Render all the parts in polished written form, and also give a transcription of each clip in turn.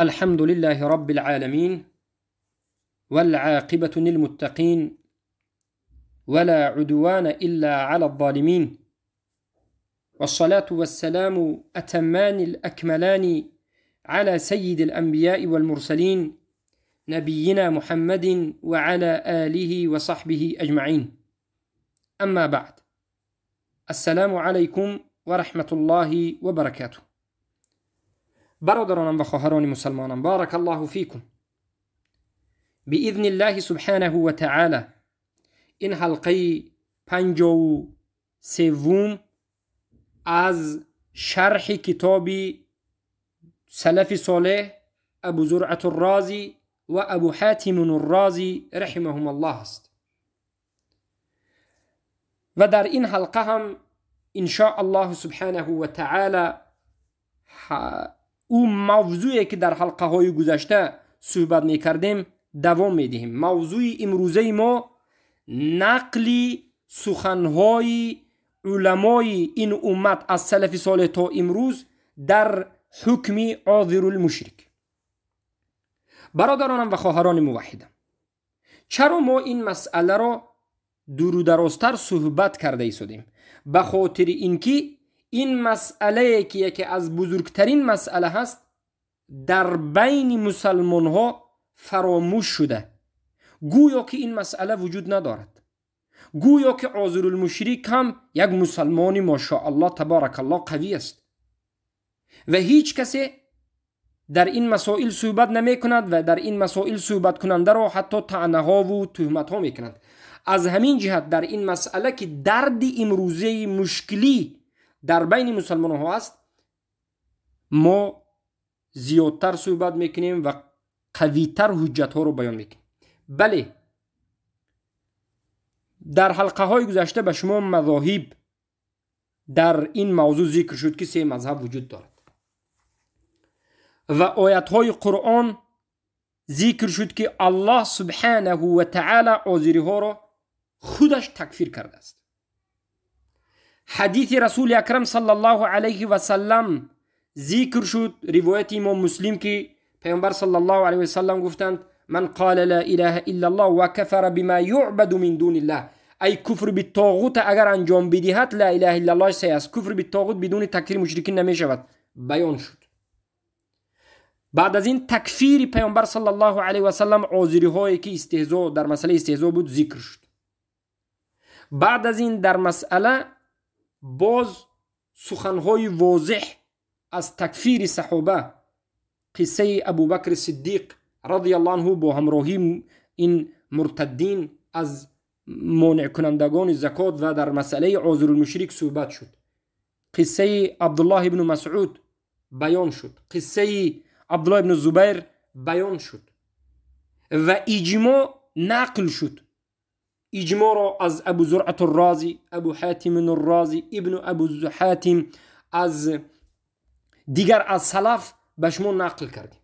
الحمد لله رب العالمين والعاقبة للمتقين ولا عدوان إلا على الظالمين والصلاة والسلام أتمان الأكملان على سيد الأنبياء والمرسلين نبينا محمد وعلى آله وصحبه أجمعين. أما بعد، السلام عليكم ورحمة الله وبركاته. برادرانم و خواهران مسلمانم، بارک الله فیکم. بإذن الله سبحانه و تعالی این حلقه 53 از شرح کتاب سلف صالح ابو زرعة الرازی و ابو حاتم الرازی رحمهم الله است و در این حلقه هم ان شاء الله سبحانه و تعالی او موضوعی که در حلقه های گذشته صحبت میکردیم دوام میدهیم. موضوع امروزه ما نقلی سخنهای علمای این امت از سلف صالح تا امروز در حکم عاذر المشرک. برادرانم و خواهران موحدم، چرا ما این مسئله را دور و درازتر صحبت کرده ایستادیم؟ به خاطر اینکه این مسئله که یکی از بزرگترین مسئله هست در بین مسلمان ها فراموش شده. گویا که این مسئله وجود ندارد، گویا که عاذر المشرک هم یک مسلمانی ماشاءالله تبارک الله قوی است و هیچ کسی در این مسائل صحبت نمی کند و در این مسائل صحبت کننده را حتی طعنه ها و تهمت ها می کند. از همین جهت در این مسئله که درد امروزه مشکلی در بین مسلمان ها است، ما زیادتر صحبت میکنیم و قویتر حجت ها رو بیان میکنیم. بله، در حلقه های گذشته به شما مذاهب در این موضوع ذکر شد که 3 مذهب وجود دارد و آیت های قرآن ذکر شد که الله سبحانه و تعالی عاذری ها را خودش تکفیر کرده است. حدیث رسول اکرم صلی الله علیه و سلم ذکر شد، روایت امام مسلم که پیامبر صلی الله علیه و سلم گفتند من قال لا اله الا الله و کفر بما یعبد من دون الله، ای کفر بالطاغوت اگر انجام بدهد لا اله الا الله سه است، کفر بالطاغوت بدون تکفیر مشرکین نمی شود. بیان شد. بعد از این تکفیر پیامبر صلی الله علیه و سلم عاذری هایی که استهزاء در مسئله استهزاء بود ذکر شد. بعد از این در مسئله باز سخنهای واضح از تکفیر صحابه، قصه ابوبکر صدیق رضی الله عنه با همراهی این مرتدین از مانع کنندگان زکات و در مسئله عاذر المشرک صحبت شد. قصه عبدالله ابن مسعود بیان شد، قصه عبدالله ابن زبیر بیان شد و اجماع نقل شد. اجماع را از ابو زرعة الرازی، ابو حاتم الرازی، ابن ابو حاتم، از دیگر از سلف به شما نقل کردیم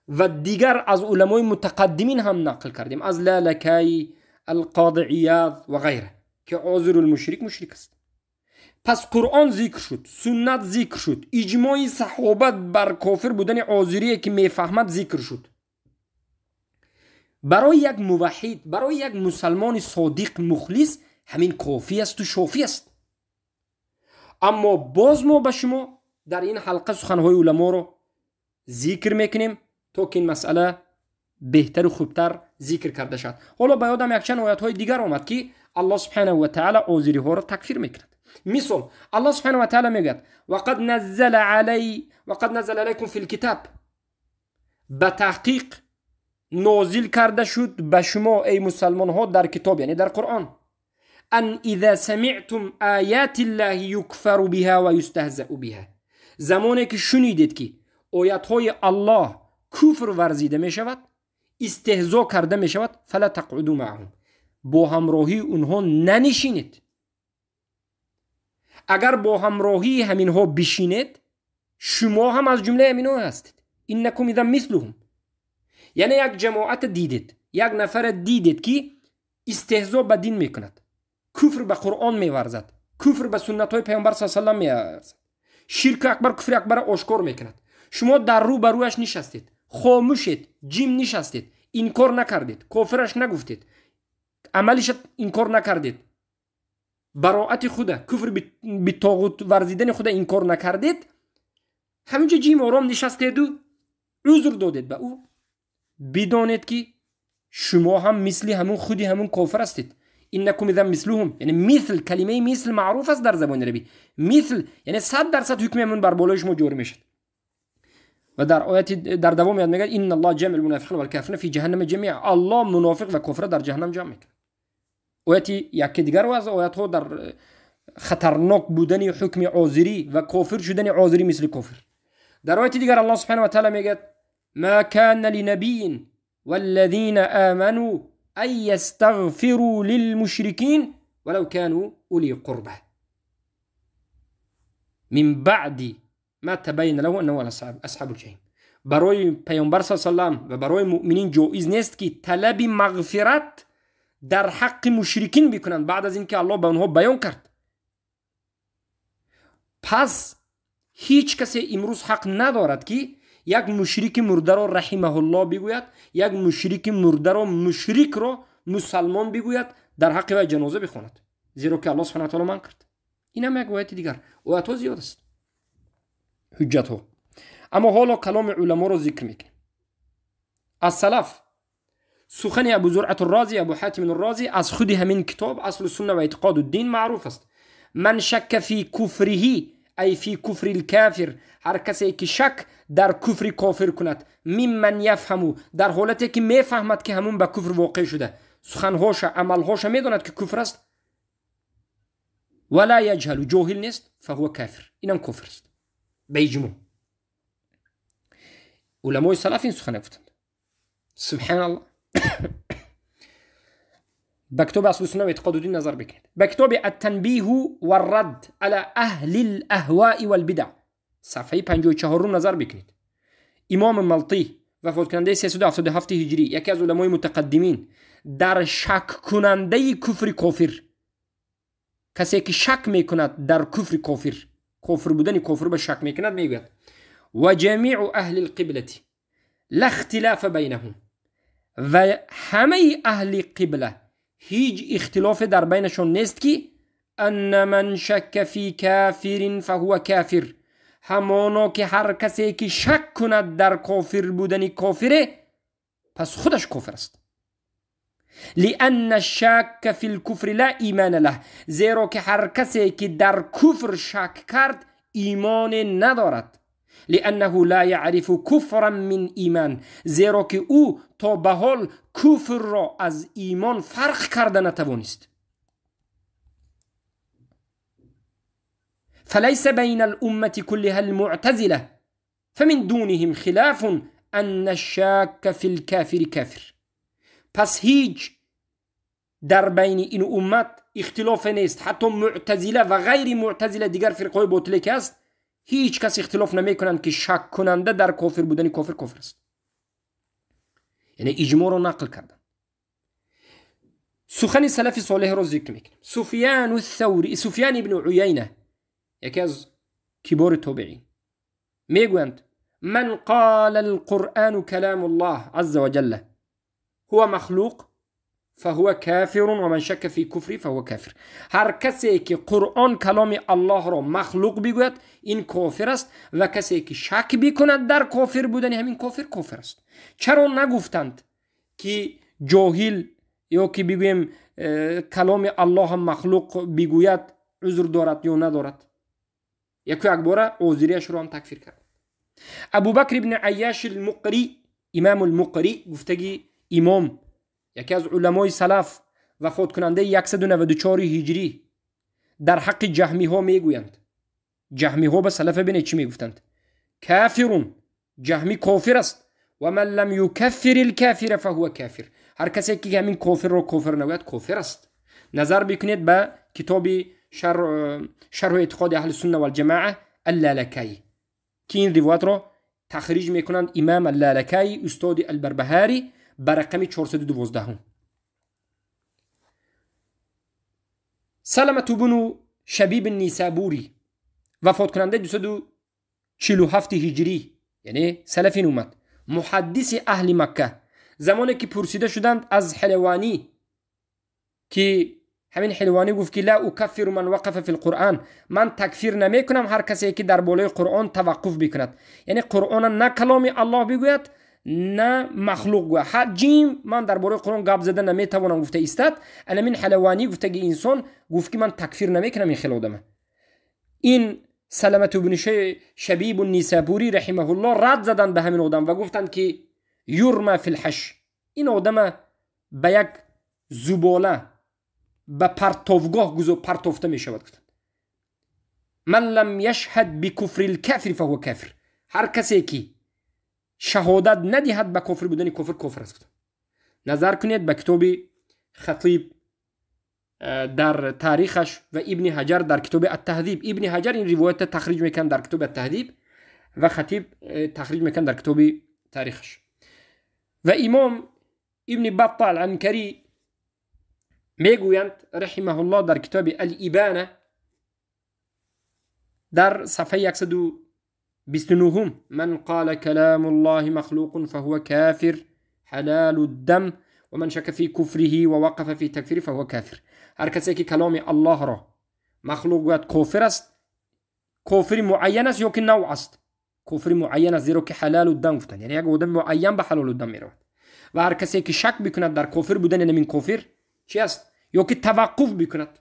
و دیگر از علمای متقدمین هم نقل کردیم، از لالکایی، القاضی عیاض و غیره، که عاذر المشرک مشرک است. پس قرآن ذکر شد، سنت ذکر شد، اجماع صحابت بر کافر بودن عاذریه که میفهمد ذکر شد. برای یک موحد، برای یک مسلمان صادق مخلص همین کافی است و شافی است. اما باز ما به شما در این حلقه سخنهای علما رو ذکر میکنیم تا که این مسئله بهتر و خوبتر ذکر کرده شد. حالا به یادم یک چند آیات های دیگر آمد که الله سبحانه و تعالی عاذری ها را تکفیر میکند. مثال الله سبحانه و تعالی میگه وقد نزل علیکم فی الکتاب، به تحقیق نازل کرده شد به شما ای مسلمان ها در کتاب، یعنی در قرآن، ان اذا سمعتم آیات الله یکفر بها و یستهزأ بها، زمانی که شنیدید که آیات های الله کفر ورزیده می شود، استهزاء کرده می شود، فلا تقعدوا معهم، با همراهی اونها ننشینید. اگر با همراهی همینها بشینید شما هم از جمله همینها هستید. انکم اذا مثلهم، یعنی یک جماعت دیدید، یک نفر دیدید که استهزاء به دین میکند، کفر به قرآن میورزد، کفر به سنت های پیامبر صلی الله علیه و آله میورزد، شرک اکبر، کفر اکبر آشکار میکند، شما در رو بر رویش نشستید، خاموشید، جیم نشستید، انکار نکردید، کافرش نگفتید، عملش انکار نکردید، براءت خود کفر به طاغوت ورزیدن خود انکار نکردید، همینجا جیم آرام نشستید و عذر دادید به او، بدانید که شما هم مثل همون خودی همون کافر هستید. انکم اذا مثلهم، یعنی مثل، کلمه مثل معروف است در زبان عربی. مثل یعنی 100% حکم همون بر بالای شما جاری میشه. و در آیت در دوام میاد میگه ان الله جمع المنافقین والکافرین فی جهنم جميعا، الله منافق و کافر در جهنم جمع میکنه. آیت یک دیگر از آیات ها در خطرناک بودن حکم عاذری و کافر شدن عاذری مثل کافر. در آیت دیگر الله سبحانه و تعالی میگه ما كان لنبي والذين آمنوا أن يستغفروا للمشركين ولو كانوا أولي قربى من بعد ما تبين له أنه أصحاب الجحيم. برای پیامبر صلی الله علیه و و برای مؤمنین جایز نیست که طلب مغفرت در حق مشرکین بکنند بعد از اینکه الله به اونها بیان کرد. پس هیچ کسی امروز حق ندارد که یک مشرک مرده را رحمه الله بگوید، یک مشرک مرده را مشرک را مسلمان بگوید، در حق و جنازه بخواند، زیرا که الله سبحانه و تعالی من کرد. این هم یک آیت دیگر. آیات ها زیاد است، حجت ها. اما حالا کلام علما را ذکر میکنیم. از سلف سخن ابو زرعة الرازی، ابو حاتم الرازی از خود همین کتاب اصل السنه و اعتقاد الدین معروف است. من شک فی کفره ای فی کفر الکافر، هر کسی که شک در کفر کافر کند، ممن یفهمو، در حالتی که میفهمد که همون به کفر واقع شده، سخنهاش عملهاش میداند که کفر است، ولا یجهل، جاهل نیست، فهو کافر، اینم کفر است به اجماع. علمای سلف این سخن گفتند. سبحان الله. به کتاب اصل السنه و اعتقاد الدین نظر بکنید. به کتاب التنبیه و الرد علی اهل الاهواء والبدع صفحه 54 نظر بکنید. امام ملطی وفات کننده 377 هجری، یکی از علمای متقدمین، در شک کننده کفر کافر، کسی که شک میکند در کفر کافر، کافر بودن کافر به شک میکند، میگوید و جمیع اهل القبلة لا اختلاف بینهم، و همه اهل قبله هیچ اختلاف در بینشون نیست که ان من شک فی کافر فهو کافر، همانا که هر کسی که شک کند در کافر بودن کافره پس خودش کافر است. لأن الشک فی الكفر لا ایمان له، زیرا که هر کسی که در کفر شک کرد ایمان ندارد. لأنه لا يعرف كفرا من ایمان، زیرا که او تا به حال کفر را از ایمان فرق کرده نتوانست. فليس بين الأمة كلها المعتزلة فمن دونهم خلاف أن الشاك في الكافر كافر. پس هیچ در بین این امت اختلاف نیست، حتی معتزله و غیر معتزله دیگر فرقای باطله که است، هیچ کس اختلاف نمی کنند که شک کننده در کافر بودن کافر است. یعنی اجماع رو نقل کردن. سخن سلف صالح رو ذکر میکنیم. سفیان الثوری، سفیان ابن عیینه، یکی از کبار تابعین، میگویند من قال القرآن كلام الله عز وجل هو مخلوق فهو کافر و من شک فی کفری فهو کافر. هر کسی که قرآن کلام الله را مخلوق بگوید این کافر است، و کسی که شک بکند در کافر بودن همین کافر است. چرا نگفتند که جاهل یا که بگویم کلام الله هم مخلوق بگوید عذر دارد یا ندارد؟ یک باره عذریش رو هم تکفیر کرد. ابو بکر ابن عیاش المقری، امام المقری، گفتگی امام، یکی از علمای سلف، وفات کننده 194 هجری، در حق جهمی ها میگویند. جهمی ها به سلف بین چی میگفتند؟ کافرون، جهمی کافر است، و من لم یکفر الکافر فهو کافر، هر کسی که همین کافر رو کافر نگوید کافر است. نظر بکنید به کتاب شرح اعتقاد اهل السنه والجماعه اللالکایی که این روایت رو تخریج میکنند امام اللالکایی استاد البربهاری بر رقم 412. سلمة بن شبیب النیسابوری، وفات کننده 247 هجری، یعنی سلفین اومد، محدث اهل مکه، زمانی که پرسیده شدند از حلوانی که همین حلوانی گفت که لا اکفر من وقف فی القرآن، من تکفیر نمی کنم هر کسی که در بالای قرآن توقف بکند، یعنی قرآن نه کلام الله بگوید نه مخلوق گوید، هر جیم من در بالای قرآن گپ زده نمی توانم گفته ایستاد. من حلوانی گفته که انسان گفت که من تکفیر نمی کنم این خیلی آدمه. این سلمت بن شبیب النیسابوری رحمه الله رد زدن به همین آدم و گفتند که یرمى فی الحش، این آدم به یک زباله به پرتوگاه پرتوفته می شود. من لم یشهد بکفر الکافر فهو کافر، هر کسی که شهادت ندهد به کفر بودن کفر است. نظر کنید به کتاب خطیب در تاریخش و ابن حجر در کتاب التهذیب. ابن حجر این روایت تخریج میکن در کتاب التهذیب و خطیب تخریج میکن در کتاب تاریخش. و امام ابن بطال العنکری میگویند رحمه الله در کتاب الابانه در صفحه 129 من قال كلام الله مخلوق فهو كافر حلال الدم ومن شك في كفره ووقف في تكفيره فهو كافر. هر کسی که کلام الله را مخلوق گوید کافر است، کافر معین است یا که نوع است. کافر معین است زیرا که حلال الدم گفتن، یعنی یک آدم معین به حلال الدم میرود. و هر کسی که شک بکند در کافر بودن این کافر چی است یا که توقف بکند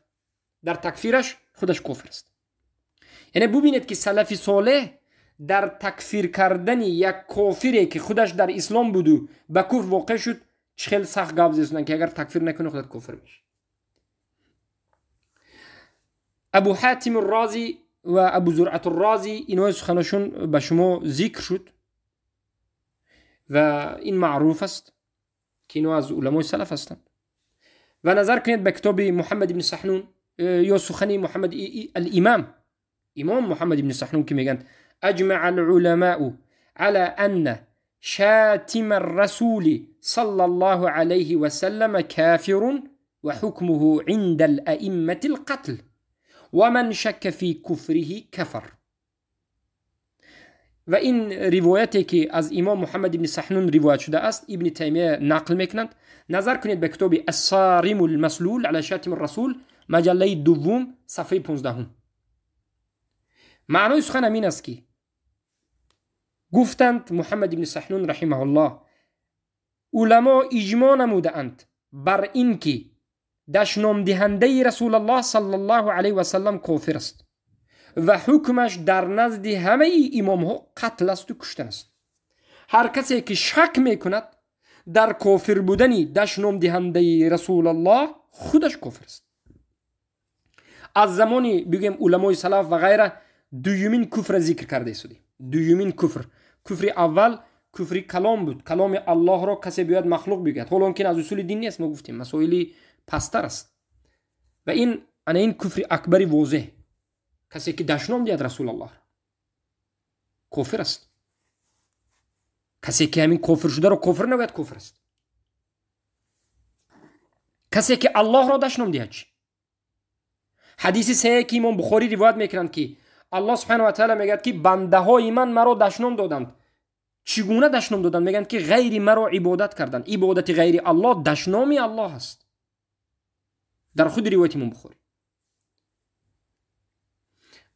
در تکفیرش، خودش کافر است. یعنی ببینید که سلف صالح در تکفیر کردن یک کافری که خودش در اسلام بود و به کفر واقع شد چخیل سخت گپ زدن که اگر تکفیر نکنه خودت کافر میشه. ابو حاتم الرازی و ابو زرعة الرازی اینها سخنشون به شما ذکر شد و این معروف است که اینها از علمای سلف هستند. و نظر کنید به کتاب محمد بن سحنون یا سخنی محمد امام محمد بن سحنون که میگن اجمع العلماء على ان شاتم الرسول صلى الله عليه وسلم كافر وحكمه عند الأئمة القتل ومن شك في كفره كفر. و این روایتی که از امام محمد بن سحنون روایت شده است ابن تیمیه نقل میکنند. نظر کنید به کتاب الصارم المسلول على شاتم الرسول مجله دوم صفحه 15. معنای سخن همین است که گفتند محمد بن سحنون رحمه الله علما اجماع نموده اند بر این که دشنام دهنده رسول الله صلی الله علیه و سلم کافر است و حکمش در نزد همه امام ها قتل است و کشتن است. هر کسی که شک میکند در کافر بودنی دشنام دهنده رسول الله خودش کافر است. از زمانی بگیم علمای سلف و غیره دویمین کفر ذکر کرده شدیم. دویمین کفر اول کفر کلام بود، کلام الله را کسی بیاد مخلوق بگوید. حالا که از اصول دین نیست، ما گفتیم مسائلی پستر است و این کفر اکبر واضح، کسی که دشنام دید رسول الله کافر است. کسی که همین کافر شده را کافر نگوید کافر است. کسی که الله را دشنام دید چی؟ حدیث صحیح که امام بخاری روایت میکنند که الله سبحانه و تعالی میگه که بنده های من مرا دشنام دادند. چگونه دشنام دادند؟ میگن که غیر مرا عبادت کردند. عبادت غیر الله دشنامی الله است. در خود روایت امام بخاری.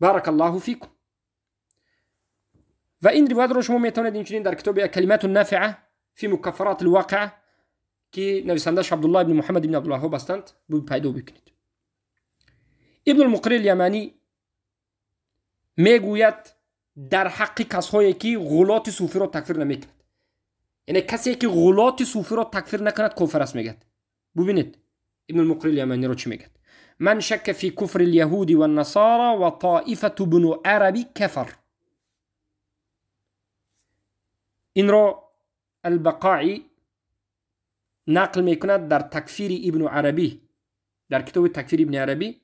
بارک الله فیکم. و این روایت رو شما میتونید اینچنین در کتاب کلمات النافعه فی مکفرات الواقعه که نویسندش عبدالله ابن محمد ابن عبدالوهاب هستند پیدا بکنید. ابن المقری الیمانی میگوید در حق کسایی که غلات صوفی را تکفیر نمیکند، یعنی کسی که غلات صوفی را تکفیر نکند کافر است میگه. ببینید ابن المقری الیمانی رو چی میگه؟ من شک فی کفر اليهود والنصارى وطائفه بن عربی کفر. این را البقاعی نقل میکند در تکفیر ابن عربی، در کتاب تکفیر ابن عربی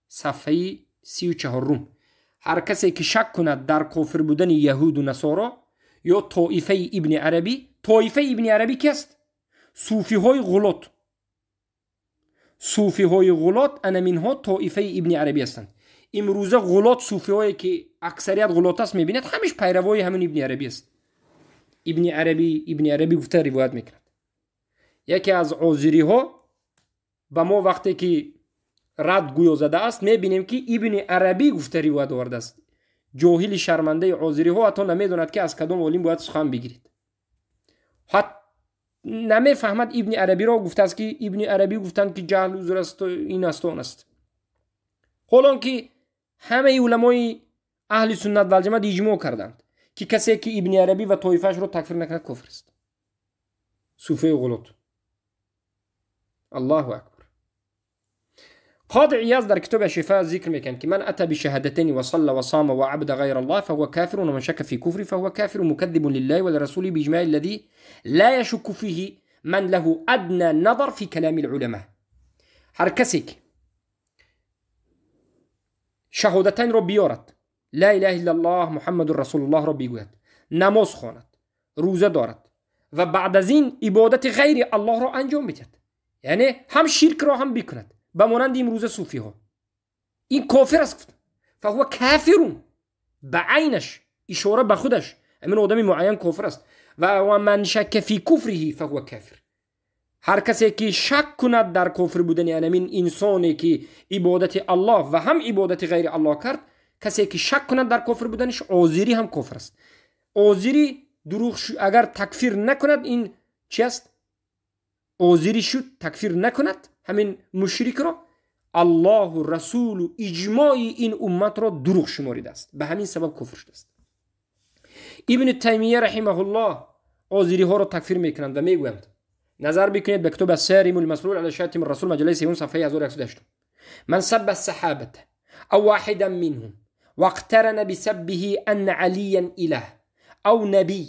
صفحه 34. هر کسی که شک کند در کافر بودن یهود و نصارا یا طائفه ابن عربی، طائفه ابن عربی کیست؟ صوفی های غلط. صوفی های غلط انا منها طائفه ابن عربی هستند. امروزه غلط صوفی هایی که اکثریت غلط است میبینید همیش پیروای همون ابن عربی است. ابن عربی گفته روایت میکند. یکی از عوزری ها با ما وقتی که رد گویا زده است میبینیم که ابن عربی گفته روایت آورده است. جاهل شرمنده عوزری ها حتی نمیدوند که از کدام عالم باید سخن بگیرید. حتی نمیفهمد ابن عربی را گفته است که ابن عربی گفتند که جهل عذر است و این است و آن است. حالان که همه علمای اهل سنت و الجماعت اجماع کردند که کسی که ابن عربی و طایفه‌اش را تکفیر نکند کافر است. صوفی غلط. الله اکبر. قاضی عیاض در کتاب شفا ذکر میکند که من اتى بشهادتين وصلى وصام وعبد غير الله فهو كافر ومن شك في كفره فهو كافر مكذب لله ولرسوله بإجماع الذي لا يشك فيه من له ادنى نظر في كلام العلماء. هر کسی که شهادتین را بیارد، لا اله الا الله محمد رسول الله را بگوید، نماز خواند، روزه دارد و بعد از این عبادت غیر الله را انجام میدهد، یعنی هم شرک را هم بکند به مانند امروز صوفی ها، این کافر است. فهو کافر به عینش، اشاره به خودش، همین آدم معین کافر است. و من شک فی کفره فهو کافر. هر کسی که شک کند در کفر بودن همین انسانی که عبادت الله و هم عبادت غیر الله کرد، کسی که شک کند در کفر بودنش، عوزری هم کافر است. عوزری دروغ اگر تکفیر نکند این چی است؟ عوزری شد تکفیر نکند همین مشرک را، الله و رسول و اجماع این امت را دروغ شمارید است، به همین سبب کفر شده است. ابن تیمیه رحمه الله عوزری ها را تکفیر میکنند و میگویند، نظر بکنید به کتاب السارم المسلول علی شاتم الرسول مجله 3 صفحه 1108. من سب الصحابه او واحدا منهم واقترن بسبه ان عليا اله او نبي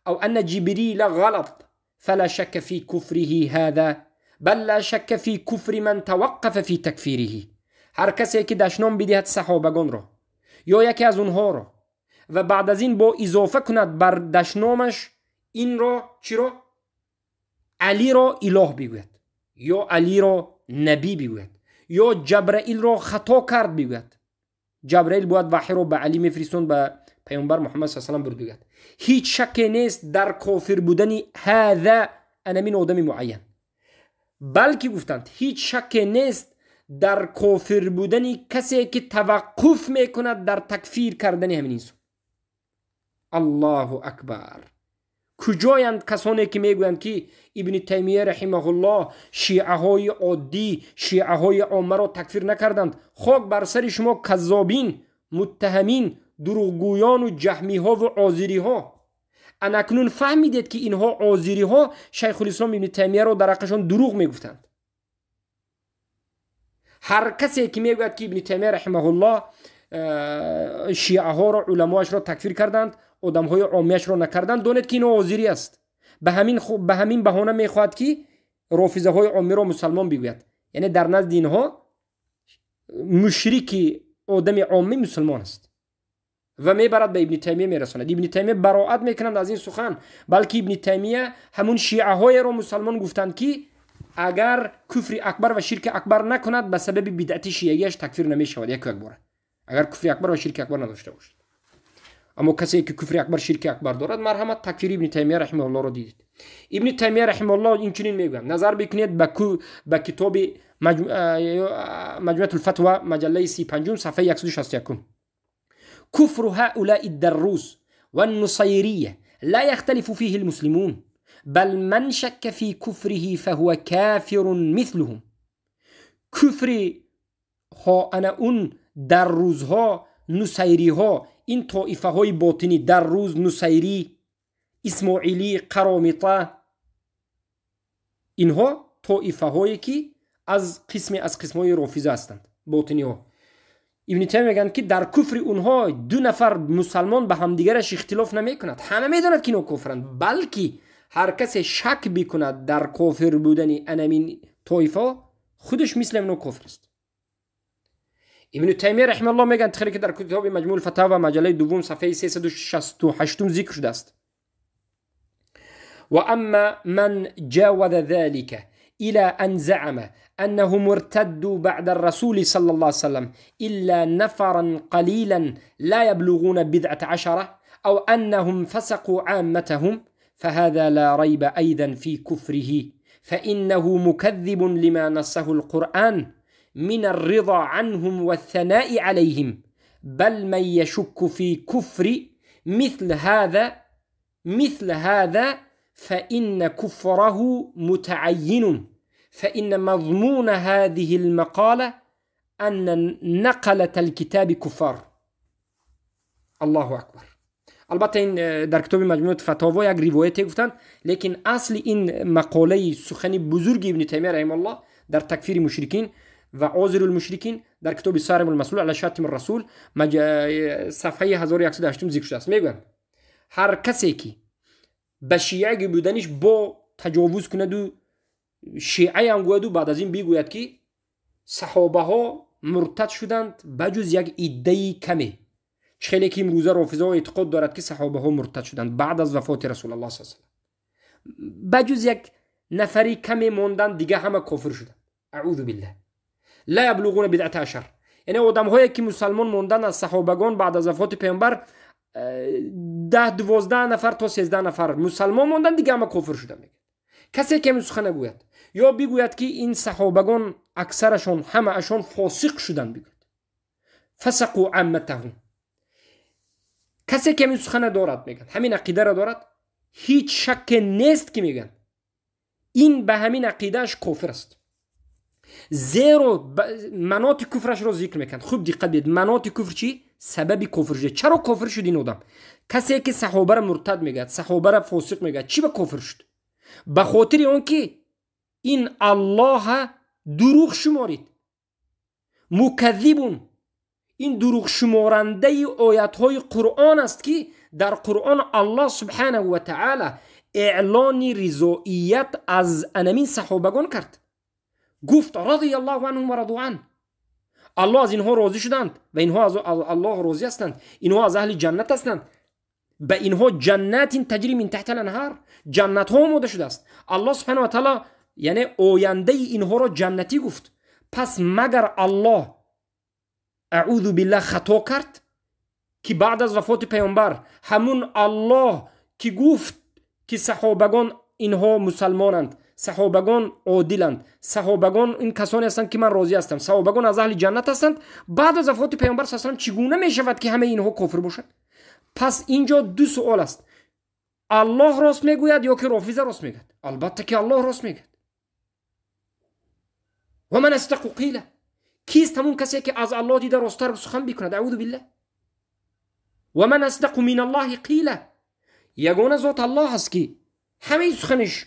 او ان جبريل غلط فلا شك في كفره هذا بل لا شك في كفر من توقف في تكفيره. هر کسی که دشنام بدهد صحابگان را یا یکی از اونها را و بعد از این با اضافه کند بر دشنامش این را چی را؟ علی را اله بگوید یا علی را نبی بگوید یا جبرائیل را خطا کرد بگوید. جبرائیل باید وحی را به علی میفرستوند به پیامبر محمد صلی الله علیه و آله بگوید. هیچ شک نیست در کافر بودن هذا انمین آدم معین، بلکه گفتند هیچ شک نیست در کافر بودن کسی که توقف میکند در تکفیر کردن همین انسان. الله اکبر. کجایند کسانی که میگویند که ابن تیمیه رحمه الله شیعه های عادی، شیعه های عامه را تکفیر نکردند؟ خاک بر سر شما کذابین، متهمین، دروغگویان و جهمی ها و عازری ها. انکنون فهمیدید که اینها عازری ها شیخ الاسلام ابن تیمیه را در حقشان دروغ میگفتند. هر کسی که میگوید که ابن تیمیه رحمه الله شیعه ها را، علماش را تکفیر کردند، آدم های عامیش را نکردند، دانید که این عازری است. به همین بهانه میخواهد که رافضه های عامی را مسلمان بگوید، یعنی در نزد اینها مشرک آدم عامی مسلمان است و میبرد به ابن تیمیه میرساند. ابن تیمیه براءت میکنند از این سخن، بلکه ابن تیمیه همون شیعه های را مسلمان گفتند که اگر کفر اکبر و شرک اکبر نکند به سبب بدعت شیعیش تکفیر نمیشود. یک اکبر اگر کفر اکبر و شرک اکبر نداشته باشد، اما کسی که کفر اکبر شرک اکبر دارد، مرحمت تکفیر ابن تیمیه رحمه الله را دیدید. ابن تیمیه رحمه الله این چنین میگوید، نظر بکنید به کتاب مجموعه الفتوا مجله 35 صفحه 161. كفر هؤلاء الدروز والنصيرية لا يختلف فيه المسلمون بل من شك في كفره فهو كافر مثلهم. كفر ها انا اون دروزها، نصیریها، این طائفه های باطنی، دروز، نصیری، اسماعیلی، قرامطه، اینها طائفه هایی که از قسم های رافضه هستند، باطنی ها. ابن تیمیه میگن که در کفر اونها دو نفر مسلمان به همدیگرش اختلاف نمی کند، همه میدونند که اینا کفرند، بلکه هر کس شک بکند در کافر بودن انمین طایفه خودش مثل اونو کفر است. ابن تیمیه رحمه الله میگن تخیلی که در کتاب مجموع الفتاوا مجله دوم صفحه 368 ذکر شده است. و اما من جاوز ذلك الى ان زعم أنه مرتد بعد الرسول صلى الله عليه وسلم إلا نفرا قليلا لا يبلغون 17 أو أنهم فسقوا عامتهم فهذا لا ريب أيضا في كفره فإنه مكذب لما نصه القرآن من الرضا عنهم والثناء عليهم بل من يشك في كفر مثل هذا فإن كفره متعين فإن مضمون هذه المقالة أن نقلة الكتاب كفار. الله أكبر. البته این در کتاب مجموعه فتاوا یک روایتی گفتند، لیکن اصل این مقاله سخنی بزرگ ابن تیمیه رحمه الله در تکفیر مشرکین و عذر المشرکین در کتاب صارم المسلول علی شتم الرسول صفحه 1108 ذکر شده است. میگن هر کسی که به شیعه بودنش با تجاوز کند و شیعه هم گوید و بعد از این بگوید که صحابه ها مرتد شدند بجز یک عده کمی، خیلی که امروزه رافضه ها اعتقاد دارد که صحابه ها مرتد شدند بعد از وفات رسول الله صلی الله علیه و آله، بجز یک نفری کمی موندن دیگه همه کافر شدند. اعوذ بالله. لا یبلغون بدعت عشر، یعنی آدم هایی که مسلمان موندن از صحابگان بعد از وفات پیامبر 10-12 نفر تا 13 نفر مسلمان موندن دیگه همه کافر شدند. کسی که سخن نگوید یا بگوید که این صحابگان اکثرشون همه اشون فاسق شدند، بگوید فسقوا عامتهم، کسی که این سخن دارد میگن همین عقیده را دارد هیچ شک نیست که میگن این به همین عقیدهش کافر است، زیرا مناط کفرش را ذکر میکن. خوب دقت بدید مناط کفر چی؟ سبب کفر شد. چرا کافر شد این آدم؟ کسی که صحابه را مرتد میگه، صحابه را فاسق میگه، چی به کافر شد؟ به خاطر اون که این الله دروغ شمارید، مکذبون، این دروغ شمارنده آیات های قرآن است که در قرآن الله سبحانه و تعالی اعلان رضایت از انمین صحابگان کرد، گفت رضی الله عنهم و رضوا عنه، الله از اینها راضی شدند و اینها از الله راضی هستند، اینها از اهل جنت هستند، به اینها جنات تجری من تحت الانهار، جنت ها آماده شده است. الله سبحانه و تعالی یعنی آینده اینها را جنتی گفت. پس مگر الله اعوذ بالله خطا کرد که بعد از وفات پیامبر همون الله که گفت که صحابگان اینها مسلمانند، صحابگان عادلند، صحابگان این کسانی هستند که من راضی هستم، صحابگان از اهل جنت هستند، بعد از وفات پیامبر صلی الله علیه و آله چگونه می شود که همه اینها کافر باشند؟ پس اینجا دو سوال است، الله راست میگوید یا که رافضه راست میگوید؟ البته که الله راست میگوید. و من اصدق قیله، کیست همون کسی که از الله دیده راستتر سخن بکند؟ اعوذ بالله. و من اصدق من الله قیله، یگانه ذات الله هست که همه سخنش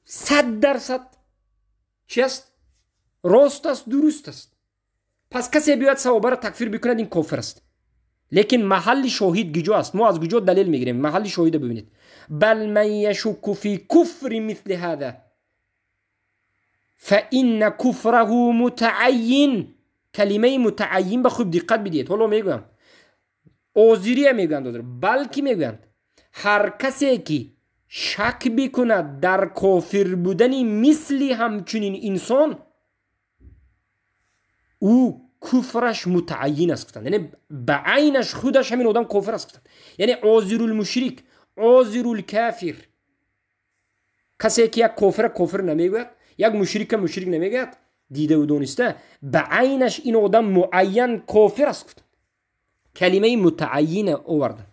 100% چی است؟ راست است، درست است. پس کسی بیاید صحابه را تکفیر بکند این کافر است. لیکن محل شاهد گجا است، ما از گجا دلیل میگیریم. محل شاهد ببینید، بل من یشک فی کفر مثل هذا فإن کفره متعین. کلمه متعین به خوب دقت بدید. حالا میگم اوزیریه میگن دادر، بلکه میگن هر کسی که شک بکند در کافر بودن مثلی همچنین انسان، او کفرش متعین است، یعنی به عینش خودش همین آدم کافر است. یعنی عاذر المشرک، عاذر الکافر، کسی که یک کافر نمیگوید، یک مشرک نمیگوید، دیده و دانسته به عینش این آدم معین کافر است. کلمه متعین آوردن.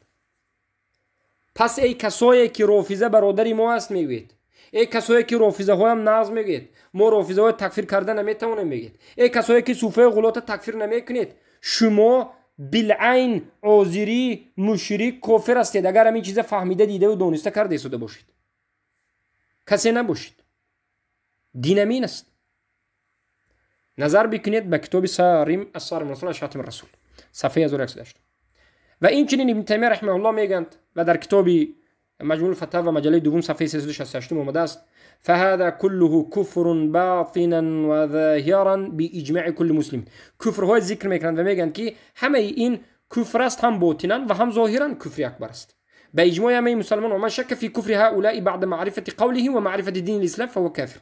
پس ای کسایی که رافضه برادری ما است میگوید، ای کسایی که رافضه ها هم ناز میگید ما رافضه های تکفیر کردن نمیتونیم میگید، ای کسایی که صوفه غلات تکفیر نمیکنید، شما بالعین عاذری مشرک کافر هستید اگر همین چیز فهمیده دیده و دانسته کرده شده باشید. کسی نباشید. دین امین است. نظر بکنید به کتاب صارم الرسول شاتم الرسول صفحه 1108. و این چنین ابن تیمیه رحمه الله میگند و در کتاب مجموع الفتاوا مجله دوم صفحه 368 آمده است: فهذا كله كفر باطنا و ظاهرا باجماع كل مسلم. کفر های ذکر میکنند و میگند که همه این کفر است، هم باطنا و هم ظاهرا کفر اکبر است به اجماع همه مسلمان. و من شک فی کفر هؤلاء بعد معرفت قوله و معرفت دین الاسلام فهو کافر.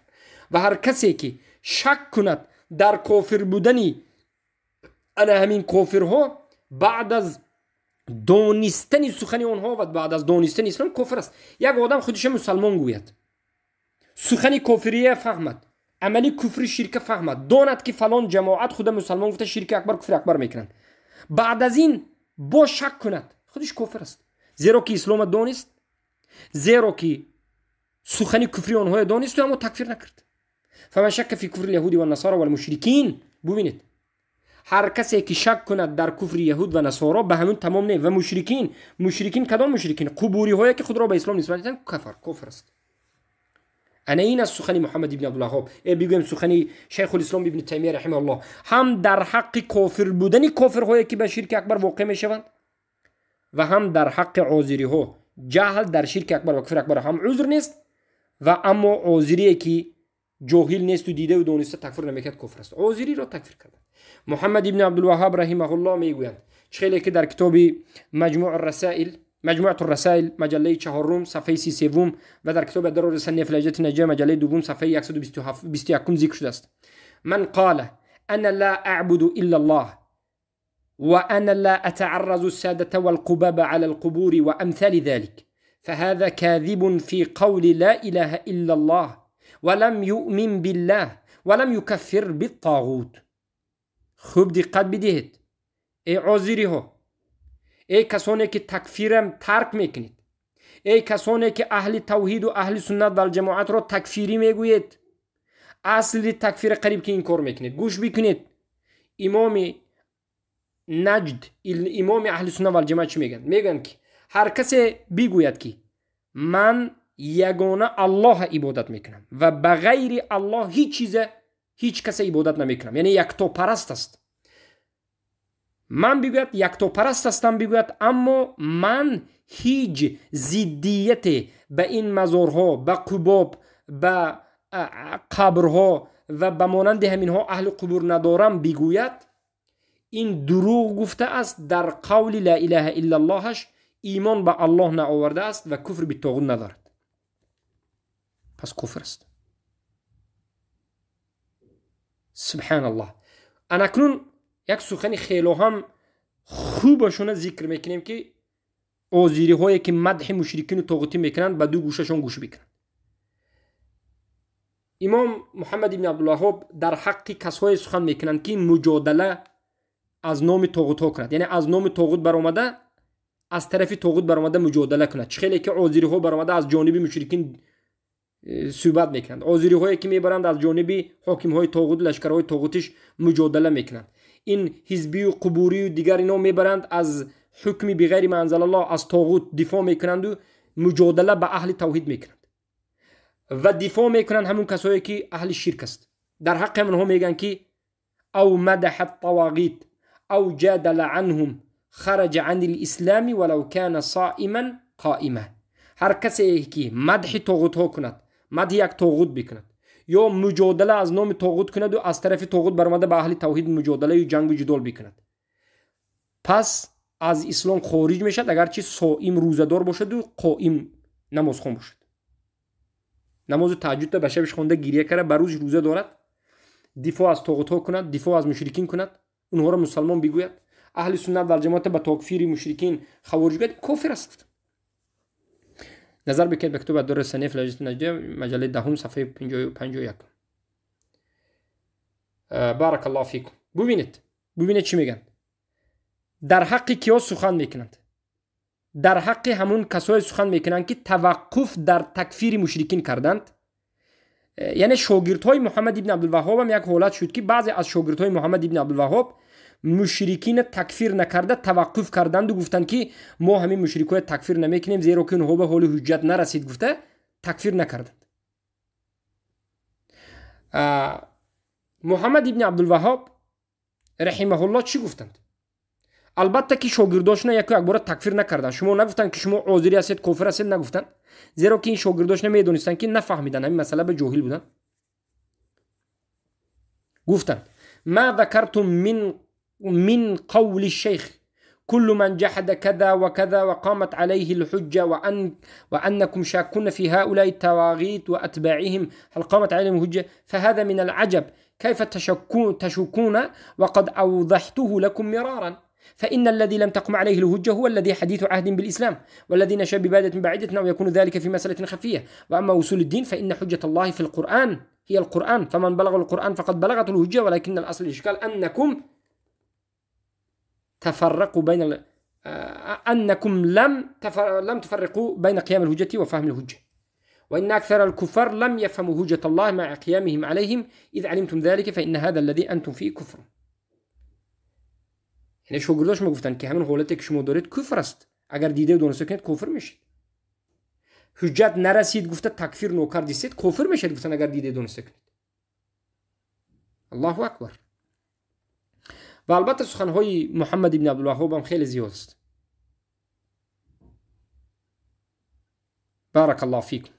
و هر کسی که شک کند در کافر بودنی انا همین کافرها بعد از دانستن سخن آنها و بعد از دانستن اسلام کفر است. یک آدم خودش مسلمان گوید، سخن کافریه فهمد، عملی کفری شرک فهمد، داند که فلان جماعت خود مسلمان گفته شرک اکبر کفر اکبر میکنند، بعد از این با شک کند، خودش کافر است. زیرا که اسلام دانست، زیرا که سخن کفری آنها دانست و اما تکفیر نکرد. فمن شک فی کفر الیهود و النصارى و المشرکین، ببینید هر کسی که شک کند در کفر یهود و نصارا به همون تمام نه. و مشرکین کدام مشرکین؟ قبوری هایی که خود را به اسلام نسبت میدن کفر است. انا این از سخن محمد ابن عبدالوهاب بگویم سخن شیخ الاسلام ابن تیمیه رحمه الله هم در حق کافر بودن کافرهایی که به شرک اکبر واقع میشوند و هم در حق عذری ها. جهل در شرک اکبر و کفر اکبر هم عذر نیست و اما عذری که جاهل نیست و دیده و دانسته تکفیر نمیکرد کفر است. عذری را تکفیر کرد. محمد ابن عبدالوهاب رحمه الله میگویند خیلی که در کتاب مجموعة الرسائل مجله 4 صفحه 33 و در کتاب درر السنه فی الحجة النجیه مجله 2 صفحه 121 ذکر شده است: من قال انا لا اعبد الا الله وانا لا اتعرض السادة والقباب على القبور وامثال ذلك فهذا كاذب في قول لا اله الا الله ولم يؤمن بالله ولم يكفر بالطاغوت. خوب دقت بدهید ای عذری ها، ای کسانی که تکفیرم ترک میکنید، ای کسانی که اهل توحید و اهل سنت و الجماعت را تکفیری میگویید، اصل تکفیر قریب که این کار میکنید. گوش بکنید امام نجد، امام اهل سنت و الجماعت چی میگن؟ میگن که هر کسی بگوید که من یگانه الله عبادت میکنم و بغیر الله هیچ کسی عبادت نمیکنم، یعنی یکتا پرست است. من بگوید یکتا پرست هستم، بگوید اما من هیچ ضدیت به این مزارها، به قباب، به قبرها و به مانند همینها اهل قبور ندارم، بگوید این دروغ گفته است، در قول لا اله الا اللهش ایمان به الله نآورده است و کفر به طاغوت ندارد، پس کفر است. سبحان الله. اکنون یک سخن خیلی هم خوبشون ذکر میکنیم که عذری هایی که مدح مشرکین و طاغوتی میکنند به دو گوششون گوش بکنند. امام محمد ابن عبدالوهاب در حق کسای سخن میکنند که مجادله از نام طاغوت ها کند، یعنی از نام طاغوت برآمده، از طرف طاغوت برآمده مجادله کند. خیلی که عذری ها برآمده از جانب مشرکین صحبت میکنند، عذری هایی که میبرند از جانب حاکم های طاغوت، لشکرهای طاغوتیش مجادله میکنند. این حزبی و قبوری و دیگر اینا میبرند از حکم بغیر ما انزل الله، از طاغوت دفاع میکنند و مجادله به اهل توحید میکنند و دفاع میکنند همون کسایی که اهل شرک است. در حق همونها میگن که او مدح الطواغیت او جادل عنهم خرج عن الاسلام ولو كان صائما قائما. هر کسی که مدح طاغوت ها کند، مدح یک طاغوت بکند یا مجادله از نام طاغوت کند و از طرف طاغوت برآمده به اهل توحید مجادله و جنگ و جدال بکند، پس از اسلام خارج میشد، اگرچه صائم روزدار باشد و قائم نماز خوان باشد. نماز تهجد به شبش خونده گریه کرده، بر روز روزه دارد، دفاع از طاغوت ها کند، دفاع از مشرکین کند، اونها را مسلمان بگوید. اهل سنت و جماعت به تکفیر مشرکین خوارج گوید، کافر است. نظر بکنید به کتاب در سنه فی الحجة النجیه مجله 10 صفحه 51. بارک الله فیکم. ببینید چی میگن. در حق کیا سخن میکنند؟ در حق همون کسای سخن میکنند که توقف در تکفیر مشرکین کردند. یعنی شاگردهای محمد ابن عبدالوهاب هم یک حالت شد که بعضی از شاگردهای محمد ابن عبدالوهاب مشرکین تکفیر نکرده توقف کردند و گفتند که ما همین مشرکای تکفیر نمیکنیم زیرا که اونها به حال حجت نرسید، گفته تکفیر نکردند. محمد ابن عبدالوهاب رحمه الله چی گفتند؟ البته که شاگرداشون یک بار تکفیر نکردند. شما نگفتند که شما عذری هستید، کافر هستید، نگفتند، زیرا که این شاگرداش نمیدونستند که نفهمیدن، همین مسئله به جاهل بودن. گفتند ما ذکرتم من قول الشيخ كل من جحد كذا وكذا وقامت عليه الحجة وأنكم شاكون في هؤلاء التواغيت وأتباعهم هل قامت عليهم الحجة فهذا من العجب كيف تشكون وقد أوضحته لكم مرارا. فإن الذي لم تقم عليه الهجة هو الذي حديث عهد بالإسلام والذي نشأ ببادة بعيدة أو يكون ذلك في مسألة خفية. وأما أصول الدين فإن حجة الله في القرآن هي القرآن، فمن بلغ القرآن فقد بلغت الهجة، ولكن الأصل الإشكال أنكم تفرقوا بين أنكم لم تفرقوا بين قيام الهجة وفهم الهجة، وإن أكثر الكفار لم يفهموا هجة الله مع قيامهم عليهم، إذ علمتم ذلك فإن هذا الذي أنتم فيه كفر. یعنی شاگرداش میگفتن که همین حالتی که شما دارید کفر است، اگر دیده و دانسته کنید کافر میشید. حجت نرسید گفته تکفیر نوکر دیسید کافر میشید، گفتن اگر دیده و دانسته کنید. الله اکبر. و البته سخنهای محمد ابن عبدالوهاب هم خیلی زیاد است. بارک الله فیکم.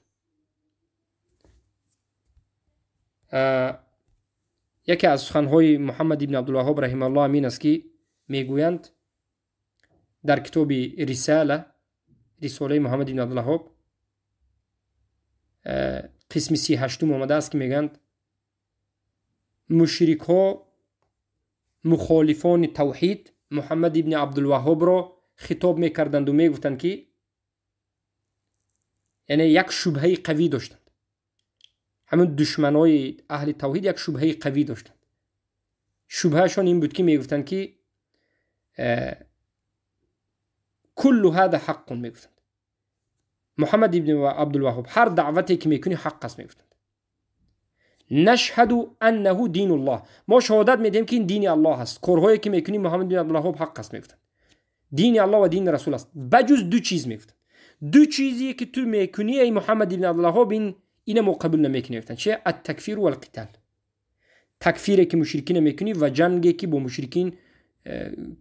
یکی از سخنهای محمد ابن عبدالوهاب رحمه الله امین است که میگویند در کتاب رساله محمد ابن عبدالوهاب قسم 38 آمده است که میگند مشرک ها مخالفان توحید محمد ابن عبدالوهاب را خطاب میکردند و میگفتند که یعنی یک شبهه قوی داشتند، همون دشمنای اهل توحید یک شبهه قوی داشتند. شبهشان این بود که میگفتند که کل هذا حق، میگفتند محمد ابن عبدالوهاب هر دعوتی که میکنی حق است، میگفتند نشهد انه دین الله، ما شهادت میدیم که این دین الله است، کارهایی که میکنی محمد ابن عبدالوهاب حق است، میگفتند دین الله و دین رسول است، بجز دو چیز، میگفتند دو چیزی که تو میکنی ای محمد ابن عبدالوهاب این ما قبول نمیکنی، میگفتند چه؟ التکفیر و القتال، تکفیری که مشرکین میکنی و جنگی که با مشرکین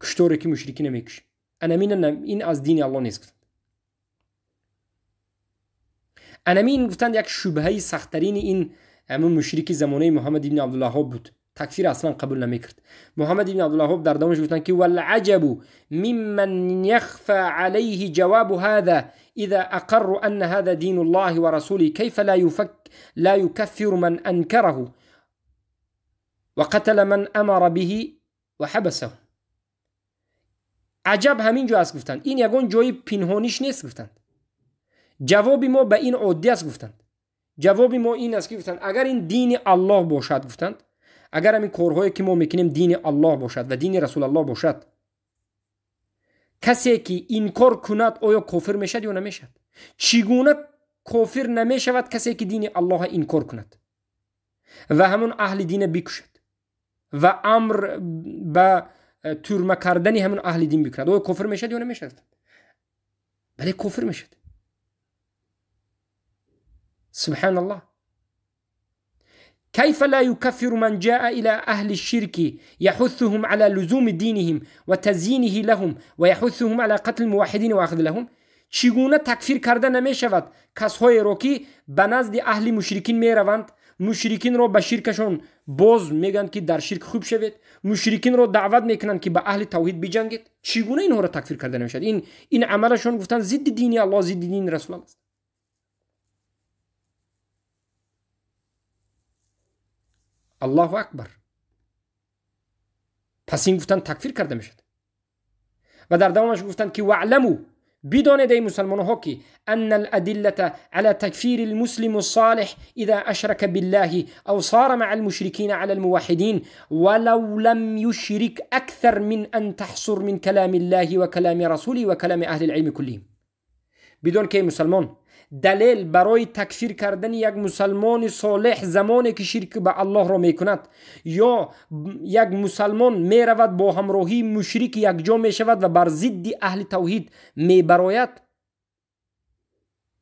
کشتاری که مشرکین میکشی، این از دین الله نیست. این گفتند یک شبهه سخت‌ترین این همون مشرک زمانه محمد ابن عبدالوهاب بود، تکفیر اصلا قبول نمیکرد. محمد ابن عبدالوهاب در دامش گفتند که والعجب ممن يخفى عليه جواب هذا اذا اقر ان هذا دين الله ورسوله كيف لا يكفر من انكره وقتل من امر به وحبسه. عجب همینجا است، گفتند این یگان جای پنهانیش نیست، گفتند جواب ما به این عادی است، گفتند جواب ما این است که گفتند اگر این دین الله باشد، گفتند اگر همین کارهایی که ما میکنیم دین الله باشد و دین رسول الله باشد، کسی که این کار کند آیا کافر میشد یا نمیشد؟ چگونه کافر نمیشود کسی که دین الله این کار کند و همون اهل دین بکشد و امر به ترمه کردن همون اهل دین بکند، آیا کافر میشد یا نمیشد؟ بله کافر میشد. سبحان الله. كيف لا يكفر من جاء إلى أهل الشرك يحثهم على لزوم دينهم وتزيينه لهم ويحثهم على قتل الموحدين وأخذ لهم؟ چگونه تکفیر کرده نمی شود کسایی را که به نزد اهل مشرکین می روند، مشرکین را به شرکشون باز میگن که در شرک خوب شوید، مشرکین را دعوت میکنن که به اهل توحید بجنگید، چگونه اینها را تکفیر کرده نمی شود؟ این عملشون گفتن ضد دین الله، ضد دین رسول الله است. الله اکبر. پس این گفتن تکفیر کرده میشد. و در دوامش گفتن که واعلموا، بدانید ای مسلمان ها که ان الادله على تکفیر المسلم الصالح اذا اشرك بالله او صار مع المشركين على الموحدين ولو لم يشرك اكثر من ان تحصر من كلام الله وكلام رسوله وكلام اهل العلم كلهم. بدون که مسلمان دلیل برای تکفیر کردن یک مسلمان صالح زمانی که شرک به الله را میکند یا یک مسلمان میرود با همراهی مشرک یک جا میشود و بر ضد اهل توحید میبراید،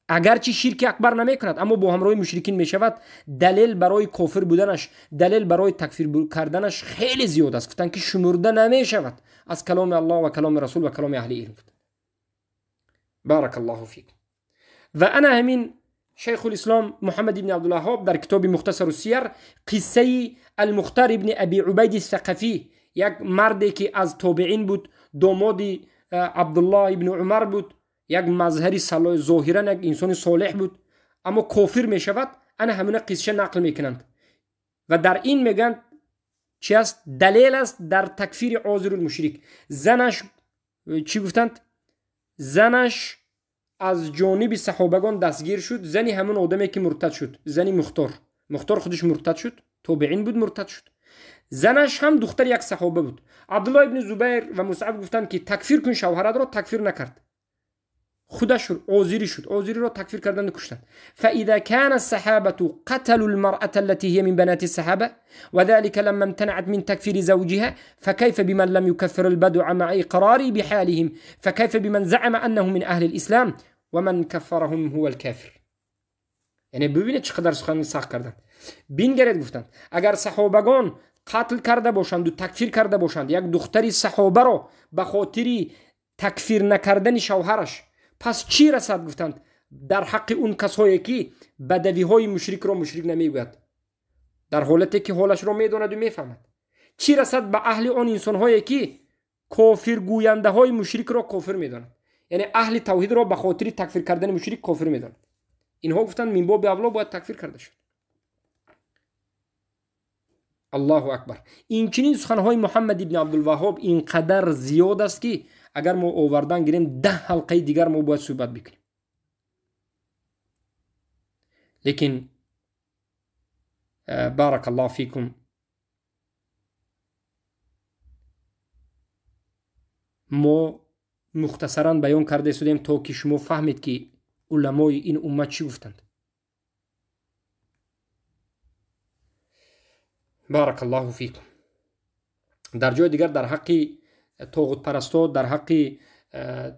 اگرچه شرک اکبر نمیکند اما با همراهی مشرکین میشود، دلیل برای کافر بودنش، دلیل برای تکفیر کردنش خیلی زیاد است، گفتن که شمرده نمیشود از کلام الله و کلام رسول و کلام اهل علم. بارک الله فیک. و انا همین شیخ الاسلام محمد ابن عبدالوهاب در کتاب مختصر السیر قصه المختار ابن ابی عبید الثقفی، یک مردی که از تابعین بود، داماد عبدالله ابن عمر بود، یک مظهری ظاهرا یک انسان صالح بود اما کافر می شود، انا همین قصه نقل میکنند و در این میگن چی است؟ دلیل است در تکفیر عاذر المشرک. زنش چی گفتند؟ زنش از جانب صحابگان دستگیر شد، زنی همون آدمی که مرتد شد، زنی مختار خودش مرتد شد، تابعین بود مرتد شد. زنش هم دختر یک صحابه بود. عبدالله ابن زبیر و مصعب گفتند که تکفیر کن شوهرت را، تکفیر نکرد، خودش عاذری شد، عاذری را تکفیر کردند و کشتند. فاذا كان الصحابه قتلوا المراه التي هي من بنات الصحابه وذلك لما امتنعت من تكفير زوجها فكيف بمن لم يكفر البدع مع اقراره بحالهم فكيف بمن زعم انه من اهل الاسلام ومن كفرهم هو الكافر. یعنی ببینید چقدر سخن سخت کردند. بینگرید گفتند اگر صحابگان قتل کرده باشند و تکفیر کرده باشند یک دختری صحابه را به خاطر تکفیر نکردن شوهرش، پس چی رسد گفتند در حق اون کسایی که بدوی های مشرک را مشرک نمیگوید، در حالتی که حالش را میداند و میفهمد؟ چی رسد به اهل آن انسان هایی که کافر گوینده های مشرک را کافر میداند، یعنی اهل توحید را به خاطر تکفیر کردن مشرک کافر میداند؟ اینها گفتند من باب اولا باید تکفیر کرده شد. الله اکبر. این چنین سخنهای محمد ابن عبدالوهاب اینقدر زیاد است که اگر ما آوردن گیریم 10 حلقه دیگر ما باید صحبت بکنیم. لیکن بارک الله فیکم، ما مختصرا بیان کرده شدیم تا که شما فهمید که علمای این امت چی گفتند. بارک الله فیکم. در جای دیگر در حق طاغوت پرستا، در حق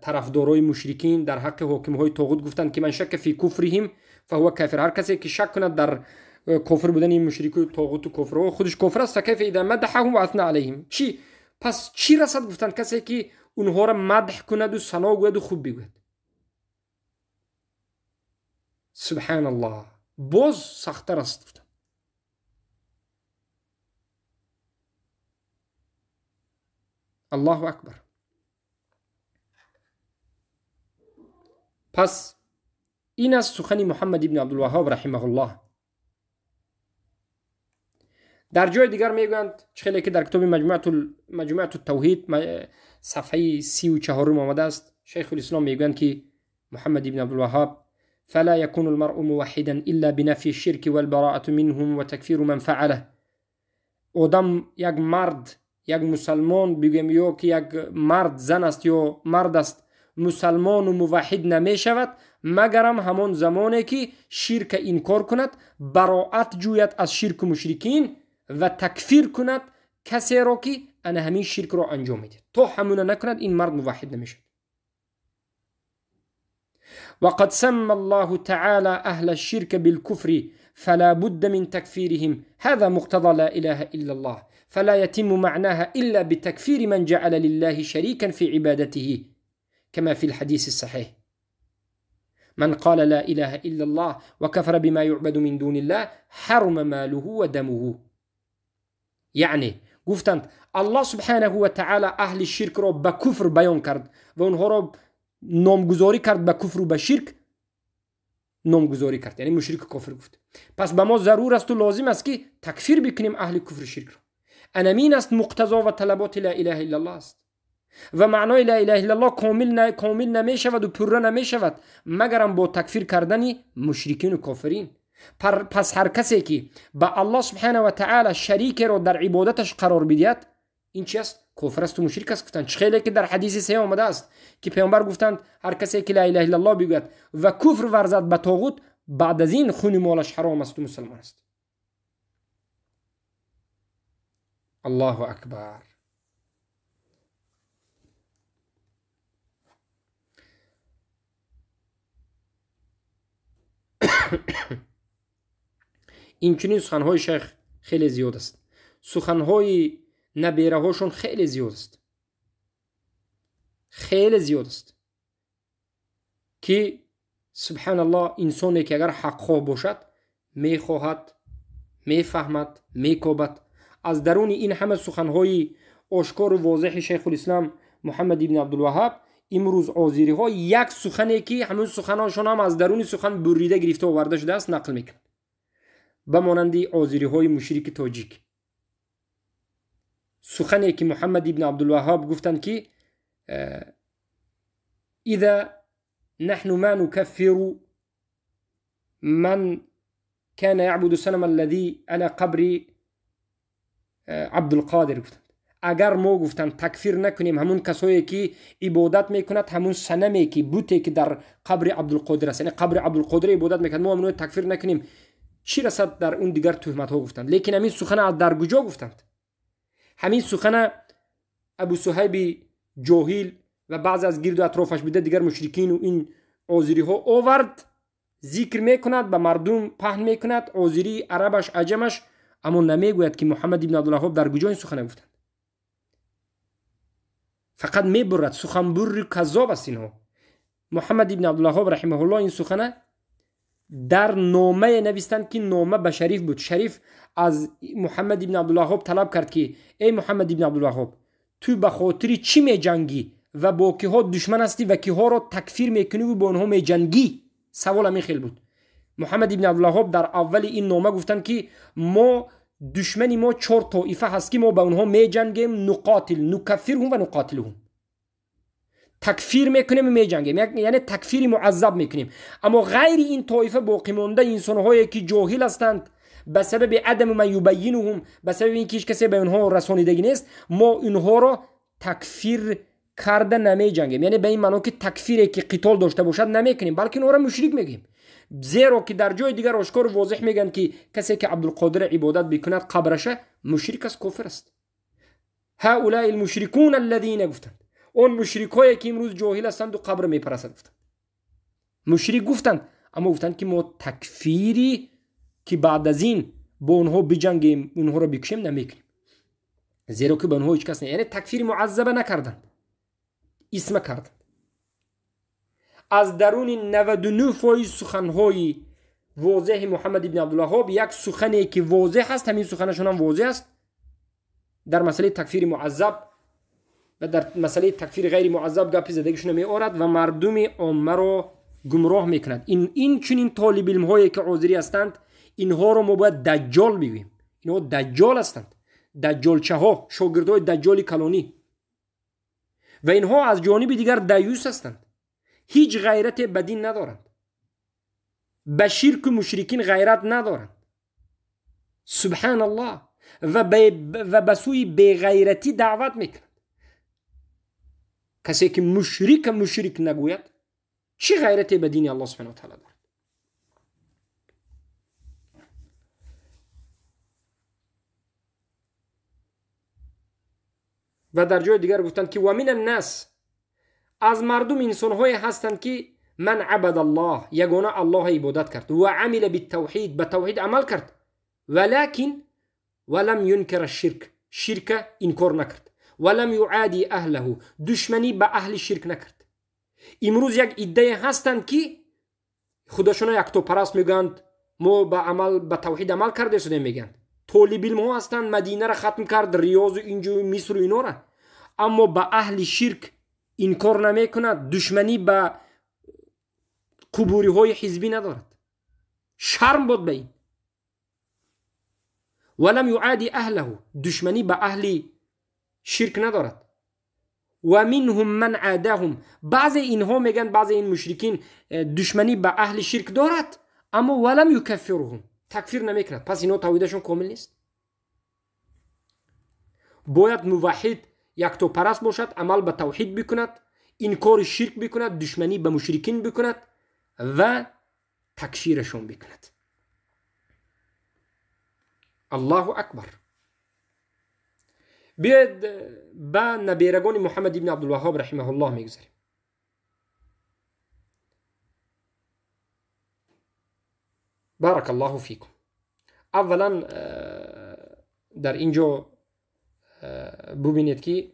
طرفدارای مشرکین، در حق حاکمهای طاغوت گفتند که من شک فی کفرهم فهو کافر. هر کسی که شک کند در کفر بودن این مشرک و طاغوت و کفر خودش کافر است. فکیف اذا مدحهم و اثنى علیهم. چی پس چی رسد گفتند کسی که اونها را مدح کند و ثنا گوید و خوب بگوید؟ سبحان الله، باز سخت‌تر است. الله اکبر. پس این از سخن محمد ابن عبدالوهاب رحمه الله. در جای دیگر میگویند چخیلی که در کتاب مجموعه التوحید صفحه 34 آمده است، شیخ الاسلام میگویند که محمد ابن عبدالوهاب فلا يكون المرء موحدا الا بنفي الشرك والبراءة منهم وتكفير من فعله. آدم یک مرد، یک مسلمان بگویم یا که یک مرد زن است یا مرد است مسلمان و موحد نمی شود مگرم همان زمانی که شرک انکار کند، براءت جوید از شرک و مشرکین و تکفیر کند کسی را که انا همین شرک را انجام میده. تو همون نکند این مرد موحد نمی شود. وقد سمى الله تعالى أهل الشرك بالكفر فلا بد من تكفيرهم. هذا مقتضى لا إله إلا الله، فلا يتم معناها إلا بتكفير من جعل لله شريكا في عبادته كما في الحديث الصحيح: من قال لا إله إلا الله وكفر بما يعبد من دون الله حرم ماله ودمه. يعني گفتند الله سبحانه و تعالی اهل شرک را به کفر بیان کرد و اونها را نامگذاری کرد به کفر و به شرک نامگذاری کرد، یعنی مشرک کافر گفت. پس به ما ضرور است و لازم است که تکفیر بکنیم اهل کفر شرک را. انمین است مقتضا و طلبات لا اله الا الله است و معنای لا اله الا الله کامل نمی شود و پره نمی شود مگرم با تکفیر کردن مشرکین و کافرین. پس هر کسی که به الله سبحانه و تعالی شریک را در عبادتش قرار بدهد این چی است؟ کافر است و مشرک است. گفتند خیلی که در حدیث صحیح آمده است که پیامبر گفتند هر کسی که لا اله الا الله بگوید و کفر ورزد به طاغوت بعد از این خون مالش حرام است و مسلمان است. الله اکبر. این چنین سخنهای شیخ خیلی زیاد است. سخنهای نبیره هاشون خیلی زیاد است، خیلی زیاد است که سبحان الله انسانی که اگر حق خواه باشد میخواهد، میفهمد، میکوبد. از درون این همه سخنهای آشکار و واضح شیخ الاسلام محمد ابن عبدالوهاب امروز عازری ها یک سخنی که همون سخناشون هم از درون سخن بریده گرفته و آورده شده است نقل میکنند، به مانند عازری های مشرک تاجیک. سخنی که محمد ابن عبدالوهاب گفتند که اذا نحن ما نكفر من كان يعبد الصنم الذي على قبر عبد القادر. گفتند اگر ما گفتند تکفیر نکنیم همون کسایی که عبادت میکند همون صنمی که بوتی که در قبر عبدالقادر است، یعنی قبر عبدالقادر عبادت میکند، ما همون تکفیر نکنیم، چی رسد در اون دیگر تهمت ها گفتند. لیکن همین سخن در کجا گفتند؟ همین سخن ابو صهیب جاهل و بعض از گرد و اطرافش بوده دیگر مشرکین و این آذری ها آورد ذکر میکند به مردم پهن میکند، آذری عربش عجمش، اما نمیگوید که محمد ابن عبدالوهاب در کجا این سخن گفتند. فقط میبرد، سخن بر کذاب است اینها. محمد ابن عبدالوهاب رحمه الله این سخن در نامه نوشتند که نامه به شریف بود. شریف از محمد ابن عبدالوهاب طلب کرد که ای محمد ابن عبدالوهاب تو به خاطر چی می جنگی و با که ها دشمن هستی و که ها را تکفیر میکنی و با اونها می جنگی؟ سوال همین خیلی بود. محمد ابن عبدالوهاب در اول این نامه گفتند که ما دشمنی ما 4 طایفه هست که ما با اونها می جنگیم، نقاتل نکفرهم و نقاتلهم، تکفیر میکنیم و می جنگیم، یعنی تکفیر معذب میکنیم. اما غیر این طایفه باقی مانده انسان‌هایی که جاهل هستند به سبب عدم ما یبینهم، به سبب اینکه هیچ کسی به اونها رسانیدگی نیست، ما اونها را تکفیر کرده نمی جنگیم. یعنی به این معنی که تکفیری که قتال داشته باشد نمی کنیم، بلکه اونها را مشرک میگیم. زیرا که در جای دیگر آشکار و واضح میگن که کسی که عبدالقادر عبادت بکند قبرش مشرک است، کافر است. هؤلاء المشركون الذين گفتند اون مشرکایی که امروز جاهل هستند و قبر میپرستند گفتند مشرک گفتند، اما گفتند که ما تکفیری که بعد از این با اونها بجنگیم اونها را بکشیم نمیکنیم، زیرا که با اونها هیچ کس نه، یعنی تکفیر معذبه نکردند، اسم کردند. از درون 99% سخنهای واضح محمد ابن عبدالوهاب یک سخنی که واضح هست، همین سخنشون هم واضح است در مسئله تکفیر معذب و در مسئله تکفیر غیر معذب گپی زدگیشون می آورد و مردم عامه را گمراه میکند. این چنین طالب علم هایی که عذری هستند اینها رو ما باید دجال بگوییم. اینها دجال هستند، دجالچه ها، شاگردای دجال کلانی. و اینها از جانب دیگر دیوس هستند، هیچ غیرت بدین ندارند، به شرک و مشرکین غیرت ندارند. سبحان الله. و به سوی بغیرتی دعوت میکنند. کسی که مشرک نگوید چی غیرت به دین الله سبحانه و تعالی دارد؟ و در جای دیگر گفتند که و من الناس، از مردم انسان‌های هستند که من عبد الله، یگانه الله عبادت کرد، و عمل بالتوحید، به توحید عمل کرد، ولکن ولم ينكر الشرك، شرک انکار نکرد، ولم يعادي اهله، دشمنی به اهل شرک نکرد. امروز یک ایده هستند که خودشون یکتا پرست میگند، ما به توحید عمل کرده شده میگند. طالب علم ها هستند مدینه را ختم کرد، ریاض و اینجا مصر و اینا را، اما به اهل شرک انکار نمی کند، دشمنی به قبوری های حزبی ندارد. شرم بود به این. ولم يعادي اهله، دشمنی به اهل شرک ندارد. و منهم من عادهم، بعض اینها میگن، بعض این مشرکین دشمنی به اهل شرک دارد اما ولم یکفرهم، تکفیر نمیکند. پس اینا توحیدشون کامل نیست. باید موحد یکتا پرست باشد، عمل به توحید بکند، انکار شرک بکند، دشمنی به مشرکین بکند و تکفیرشون بکند. الله اکبر. بیاید به نبیرگان محمد ابن عبدالوهاب رحمه الله میگذاریم. بارک الله فیکم. اولا در اینجا ببینید که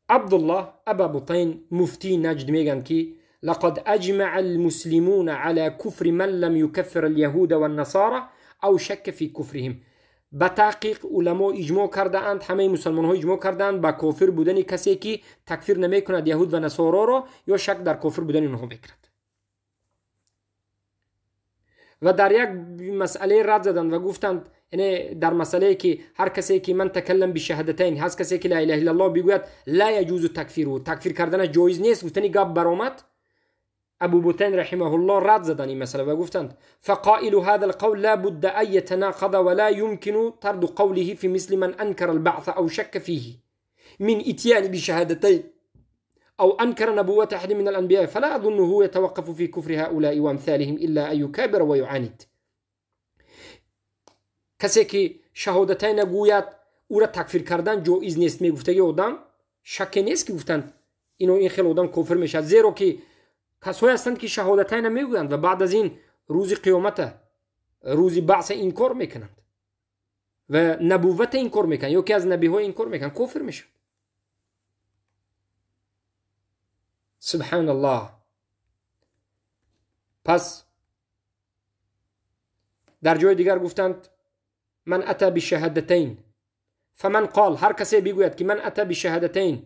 عبدالله ابا بطین مفتی نجد میگن که لقد اجمع المسلمون على كفر من لم يكفر اليهود والنصارى او شک فی کفرهم. به تحقیق علما اجماع کرده اند، همه مسلمان ها اجماع کردند با کافر بودن کسی که تکفیر نمی کند یهود و نصارا را یا شک در کافر بودن اونها بکند. و در یک مسئله رد زدند و گفتند یعنی در مسئله که هر کسی که من تکلم بشهادتین، هر کسی که لا اله الا الله بگوید لا یجوز تکفیره، تکفیر کردن جایز نیست، گفتنی گپ برآمد. ابو بطین رحمه الله رد زدن این مسئله و گفتند فقائل هذا القول لا بد ان يتناقض ولا يمكن طرد قوله في مثل من انكر البعث او شك فيه من اتيان بشهادتين او انكر نبوة احد من الانبياء فلا اظنه يتوقف في كفر هؤلاء وامثالهم الا ان يكابر ويعاند. کسی که شهادتین نگوید او را تکفیر کردن جایز نیست میگفته یه آدم شک نیست که گفتند این خیلی آدم کافر میشد، زیرا که کسایی هستند که شهادتین میگویند و بعد از این روز قیامت روز بعث انکار میکنند و نبوت انکار میکنند یا که از نبی‌ها انکار میکنند، کافر میشد. سبحان الله. پس در جای دیگر گفتند من اتى بالشهادتين فمن قال، هر کسی بگوید که من اتى بالشهادتين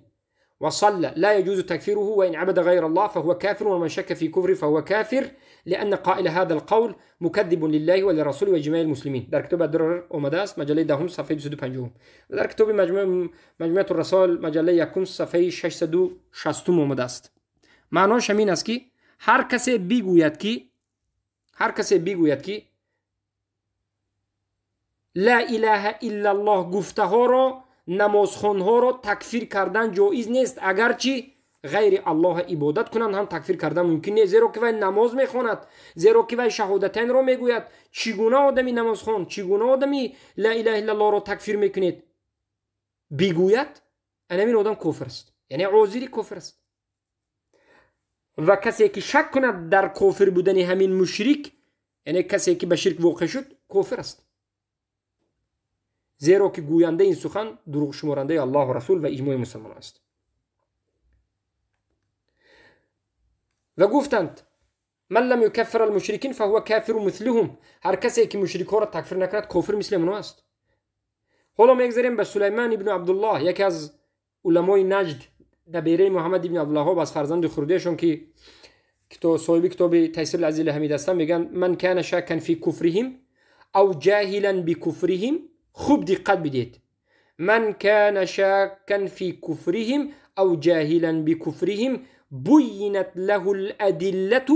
وصلى لا يجوز تكفيره وإن عبد غير الله فهو كافر ومن شك في كفره فهو كافر لأن قائل هذا القول مكذب لله ولرسوله وجميع المسلمين. در کتاب الدرر اومده است، مجله دهم صفحه 250. در کتاب مجموعه الرسائل مجله یکم صفحه 660 اومده است. معناش همین است که هر کسی بگوید که لا اله الا الله گفته ها را، نمازخوان ها را تکفیر کردن جایز نیست، اگرچه غیر الله عبادت کنند هم تکفیر کردن ممکن نیست، زیرا که وی نماز میخواند، زیرا که وی شهادتین را میگوید. چگونه آدمی نمازخوان، چگونه آدمی لا اله الا الله را تکفیر میکنید بگوید؟ این آدم کافر است، یعنی عذری کافر است. و کسی که شک کند در کافر بودن همین مشرک، یعنی کسی که به شرک واقع شد، کافر است، زیرا که گوینده این سخن دروغ شمارنده الله و رسول و اجماع مسلمان است. و گفتند من لم یکفر المشرکین فهو کافر مثلهم، هر کسی که مشرک‌ها را تکفیر نکند کافر مثل اونها است. حالا میگذاریم به سلیمان ابن عبدالله، یکی از علمای نجد، دبیره محمد ابن عبدالوهاب، از فرزند خردهشون که صاحب کتاب تیسیر العزیز الحمید هستن، میگن من کان شاکا فی کفرهم او جاهلا بکفرهم. خوب دقت بدید، من کان شاکا فی کفرهم او جاهلا بکفرهم بینت له الادله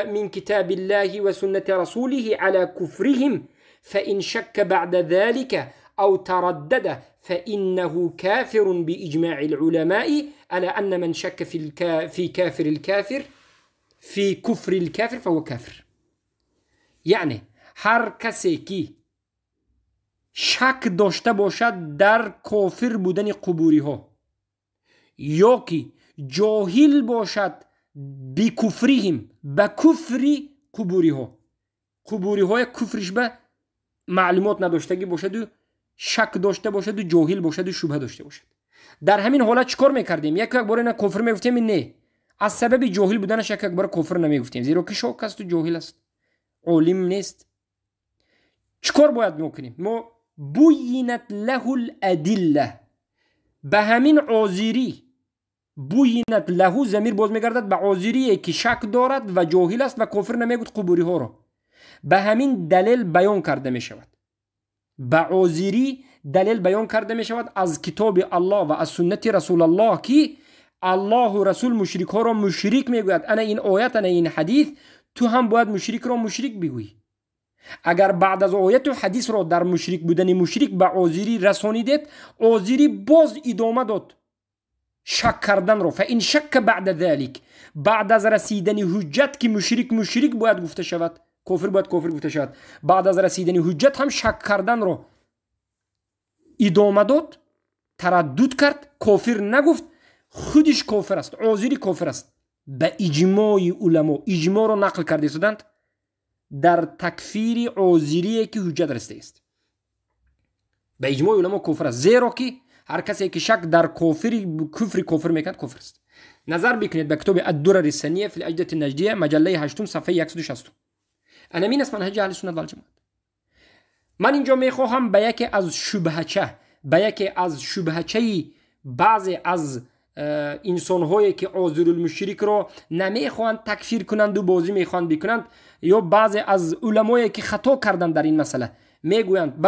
من كتاب الله وسنة رسوله على كفرهم فإن شك بعد ذلك أو تردد فإنه كافر بإجماع العلماء على أن من شك في كفر الكافر فهو كافر. یعنی هر کسی که شک داشته باشد در کافر بودن قبوری ها یا که جاهل باشد بکفرهم، به کفر قبوری ها، قبوری های کفرش به معلومات نداشتگی باشد و شک داشته باشد و جاهل باشد و شبهه داشته باشد، در همین حالت چیکار میکردیم؟ یک بار نه کفر میگفتیم، نه از سبب جاهل بودنش یک بار کفر نمیگفتیم، زیرا که شاک است و جاهل است، عالم نیست. چیکار باید میکنیم؟ ما بینت له الادله، به همین عذری، بینت له ضمیر باز میگردد به عذری که شک دارد و جاهل است و کافر نمیگوید قبوری ها را، به همین دلیل بیان کرده می شود، به عذری دلیل بیان کرده می شود از کتاب الله و از سنت رسول الله که الله و رسول مشرک ها را مشرک میگوید. انا این آیت، انا این حدیث، تو هم باید مشرک را مشرک بگویی. اگر بعد از آیت و حدیث را در مشرک بودن مشرک به عذری رسانیدید، عذری باز ادامه داد شک کردن را. فإن شک بعد ذلك، بعد از رسیدن حجت که مشرک باید گفته شود، کافر باید کافر گفته شود، بعد از رسیدن حجت هم شک کردن را ادامه داد، تردد کرد، کافر نگفت، خودش کافر است، عذری کافر است. به اجماع علما، اجماع را نقل کرده شدند در تکفیر عذری که حجت رسیده است، به اجماع علما کافر است، زیرا که هر کسی که شک در کفر کافر میکند کافر است. نظر بکنید به کتاب الدرر السنیه فی الاجدة النجدیه مجله 8 صفحه 160. این است منهج اهل سنت و الجماعت. من اینجا میخواهم به یکی از شبهچه بعضی از انسان هایی که عذر المشرک رو نمیخوان تکفیر کنند و بازی میخوان بکنند، یا بعضی از علمایی که خطا کردند در این مسئله میگویند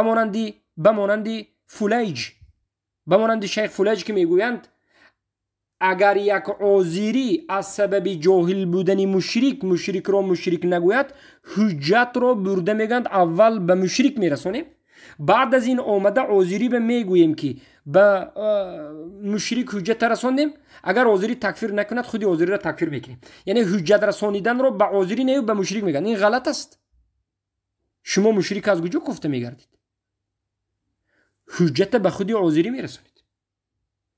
بمانندی فولیج، بمانندی شیخ فولیج که میگویند اگر یک عذری از سبب جاهل بودن مشرک رو مشرک نگوید، حجت رو برده میگند اول به مشرک میرسونیم، بعد از این آمده عذری به میگوییم که به مشرک حجت رسوندیم، اگر عذری تکفیر نکند خودی عذری را تکفیر میکنیم. یعنی حجت رسانیدن رو به عذری نه به مشرک میگن. این غلط است. شما مشرک از کجا گفته میگردید؟ حجت به خودی عذری میرسونید.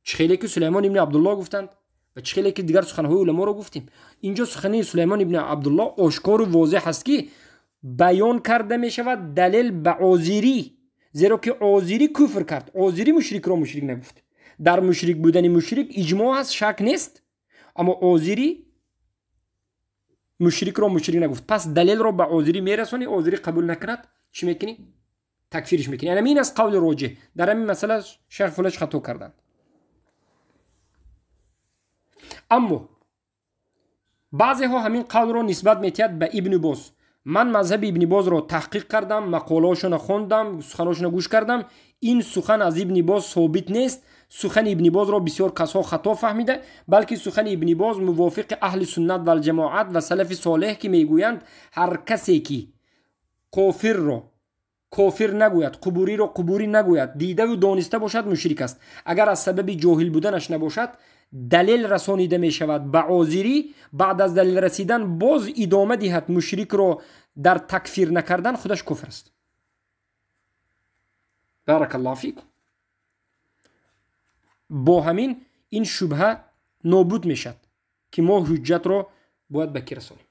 چه خیلی که سلیمان ابن عبدالله گفتند و چه خیلی که دیگر سخنهای علما رو گفتیم. اینجا سخنی سلیمان ابن عبدالله آشکار و واضح هست که بیان کرده می شود دلیل به عذری، زیرا که عذری کفر کرد، عذری مشرک را مشرک نگفت. در مشرک بودن مشرک اجماع هست، شک نیست، اما عذری مشرک را مشرک نگفت. پس دلیل را به عذری میرسونی، عذری قبول نکرد چی میکنی؟ تکفیرش میکنی. یعنی این از قول راجح در این مسئله شیخ فلج خطا کردند. اما بعضی ها همین قول رو نسبت میتید به ابن باز. من مذهب ابن باز رو تحقیق کردم، مقالهاشون خوندم، سخناشون گوش کردم. این سخن از ابن باز ثابت نیست. سخن ابن باز رو بسیار کسا خطا فهمیده، بلکه سخن ابن باز موافق اهل سنت و الجماعت و سلف صالح که میگویند هر کسی که کافر رو کافر نگوید، قبوری رو قبوری نگوید، دیده و دانسته باشد مشرک است. اگر از سبب جاهل بودنش نباشد، دلیل رسانیده می شود به عذری، بعد از دلیل رسیدن باز ادامه دهد مشرک رو در تکفیر نکردن، خودش کفر است. بارک الله فیکم. با همین این شبهه نابود می شد که ما حجت رو باید به کی رسانیم.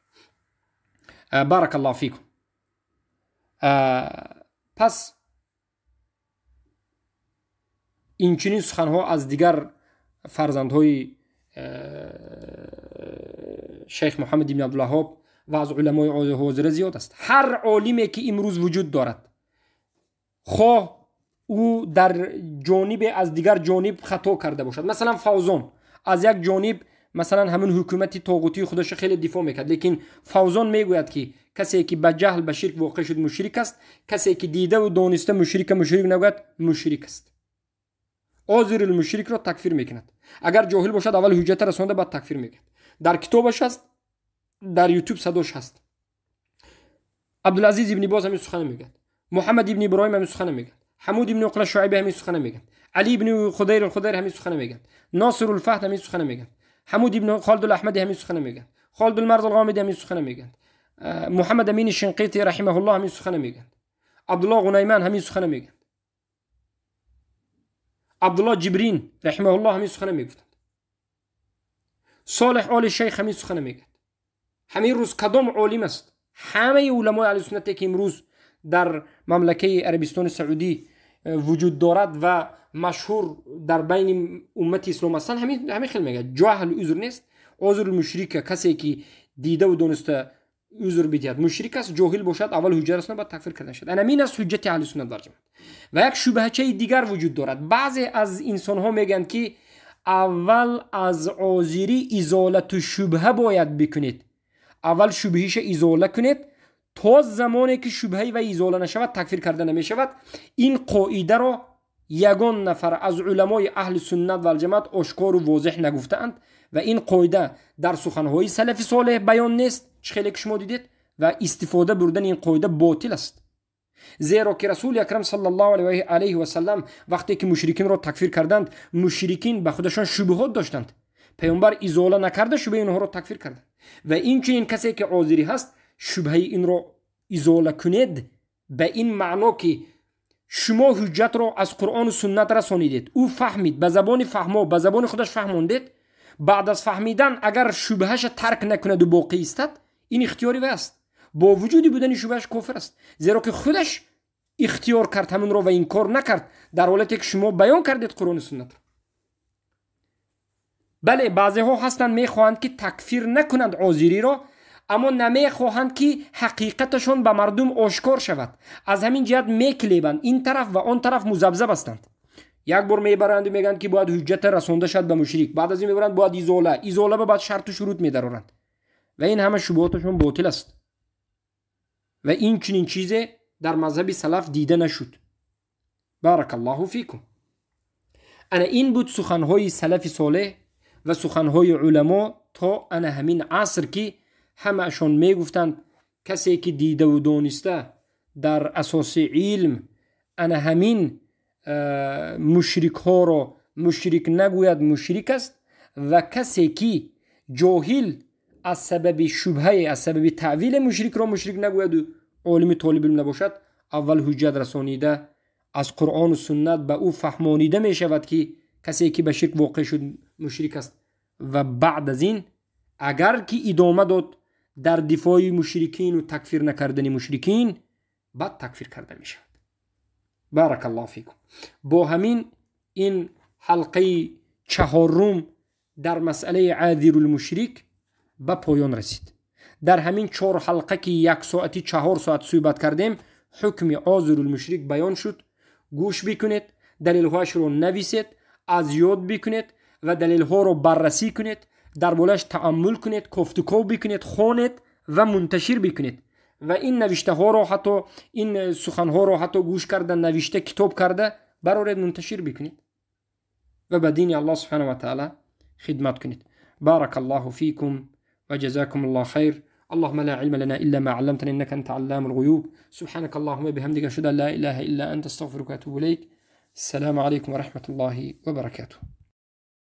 بارک الله فیکم. پس این چنین سخنها از دیگر فرزندهای شیخ محمد ابن عبدالوهاب و از علمای حاضر زیاد است. هر عالمی که امروز وجود دارد، خواه او در جانب از دیگر جانب خطا کرده باشد، مثلا فوزان از یک جانب مثلا همون حکومتی طاغوتی خودش خیلی دفاع میکرد، لیکن فوزان میگوید که کسی که به جهل به شرک واقع شد مشرک است، کسی که دیده و دانسته مشرک نگوید مشرک است. عذر المشرک را تکفیر میکند. اگر جاهل باشد اول حجت رسانده بعد تکفیر میکند. در کتابش هست، در یوتیوب صداش هست. عبدالعزیز ابن باز همین سخن میگه، محمد ابن ابراهیم همین سخن میگه، حمود ابن عقل شعیبی همین سخن میگه، علی ابن خدیر الخدیر همین سخن میگه، ناصر الفهد همین سخن میگه، حمود ابن خالد الاحمدی همین سخن میگه، خالد المرض الغامدی همین سخن میگه، محمد امین الشنقیطی رحمه الله همین سخن میگه، عبدالله غنیمان همین سخن میگه، عبدالله جبرین رحمه الله همین سخن میگفتند، صالح آل شیخ همین سخن میگه. همین روز کدام عالم است؟ همه علمای اهل سنت که امروز در مملکه عربستان سعودی وجود دارد و مشهور در بین امت اسلام هستند، همین خیلی میگه جاهل عذر نیست. عذر المشرک کسی که دیده و دانسته عذر بدهد مشرک است، جاهل باشد اول حجت رسانه بعد تکفیر کردن شد. این است حجت اهل سنت در جماعت. و یک شبهه دیگر وجود دارد. بعضی از انسان ها میگن که اول از عذری ازالت شبهه باید بکنید، اول شبهیش ازاله کنید تا زمانی که شبهه و ازاله نشود تکفیر کرده نمی شود. این قاعده را یگان نفر از علمای اهل سنت و الجماعت آشکار و واضح نگفتند و این قاعده در سخنهای سلف صالح بیان نیست. چه خیلی که شما دیدید و استفاده بردن این قاعده باطل است، زیرا که رسول اکرم صلی الله علیه و سلم وقتی که مشرکین را تکفیر کردند، مشرکین به خودشان شبهات داشتند، پیامبر ازاله نکرده شبهه اینها را تکفیر کردند. و این که این کسی که عذری هست شبهه این را ازاله کنید به این معنا که شما حجت را از قرآن و سنت رسانیدید، او فهمید، به زبان فهما به زبان خودش فهموندید، بعد از فهمیدن اگر شبهش ترک نکند و باقی استد، این اختیاری وی است. با وجودی بودن شبهش کافر است، زیرا که خودش اختیار کرد همون را و این کار نکرد، در حالتی که شما بیان کردید قرآن و سنت. بله بعضی ها هستند میخواهند که تکفیر نکنند عذری را، اما نمیخواهند که حقیقتشون به مردم آشکار شود. از همین جهت میکلیبند، این طرف و آن طرف مذبذب هستند. یک بار میبرند و میگن که باید حجت رسانده شد به مشرک، بعد از این میبرند باید ایزاله به بعد شرط و شروط میدارند و این همه شبهاتشون باطل است و این چنین چیزی در مذهب سلف دیده نشد. بارک الله فیکم. انا این بود سخنهای سلف صالح و سخنهای علما تا انا همین عصر که همه اشون میگفتند کسی که دیده و دانسته در اساس علم انا همین مشرک ها را مشرک نگوید مشرک است و کسی که جاهل از سبب شبهه از سبب تعویل مشرک را مشرک نگوید و عالم طالب علم نباشد، اول حجت رسانیده از قرآن و سنت به او فهمانیده می شود که کسی که به شرک واقع شد مشرک است و بعد از این اگر که ادامه داد در دفاع مشرکین و تکفیر نکردن مشرکین بعد تکفیر کرده می شود. بارک الله فیکم. با همین این حلقه چهارم در مسئله عاذر المشرک به پایان رسید. در همین 4 حلقه که 1 ساعتی 4 ساعت صحبت کردیم حکم عاذر المشرک بیان شد. گوش بکنید، دلیل‌هاش رو نویسید، از یاد بکنید و دلیل‌ها رو بررسی کنید، درباره‌اش تأمل کنید، گفتگو بکنید، خوانید و منتشر بکنید و این نوشته ها رو حتی این سخن ها رو حتی گوش کرده نوشته کتاب کرده برای منتشر بکنید و به دین الله سبحانه و تعالی خدمت کنید. بارك الله فيكم وجزاكم الله خير. اللهم لا علم لنا إلا ما علمتنا إنك أنت علام الغيوب. سبحانك اللهم بحمدك أشهد أن لا إله إلا أنت استغفرك وأتوب إليك. السلام عليكم ورحمة الله وبركاته.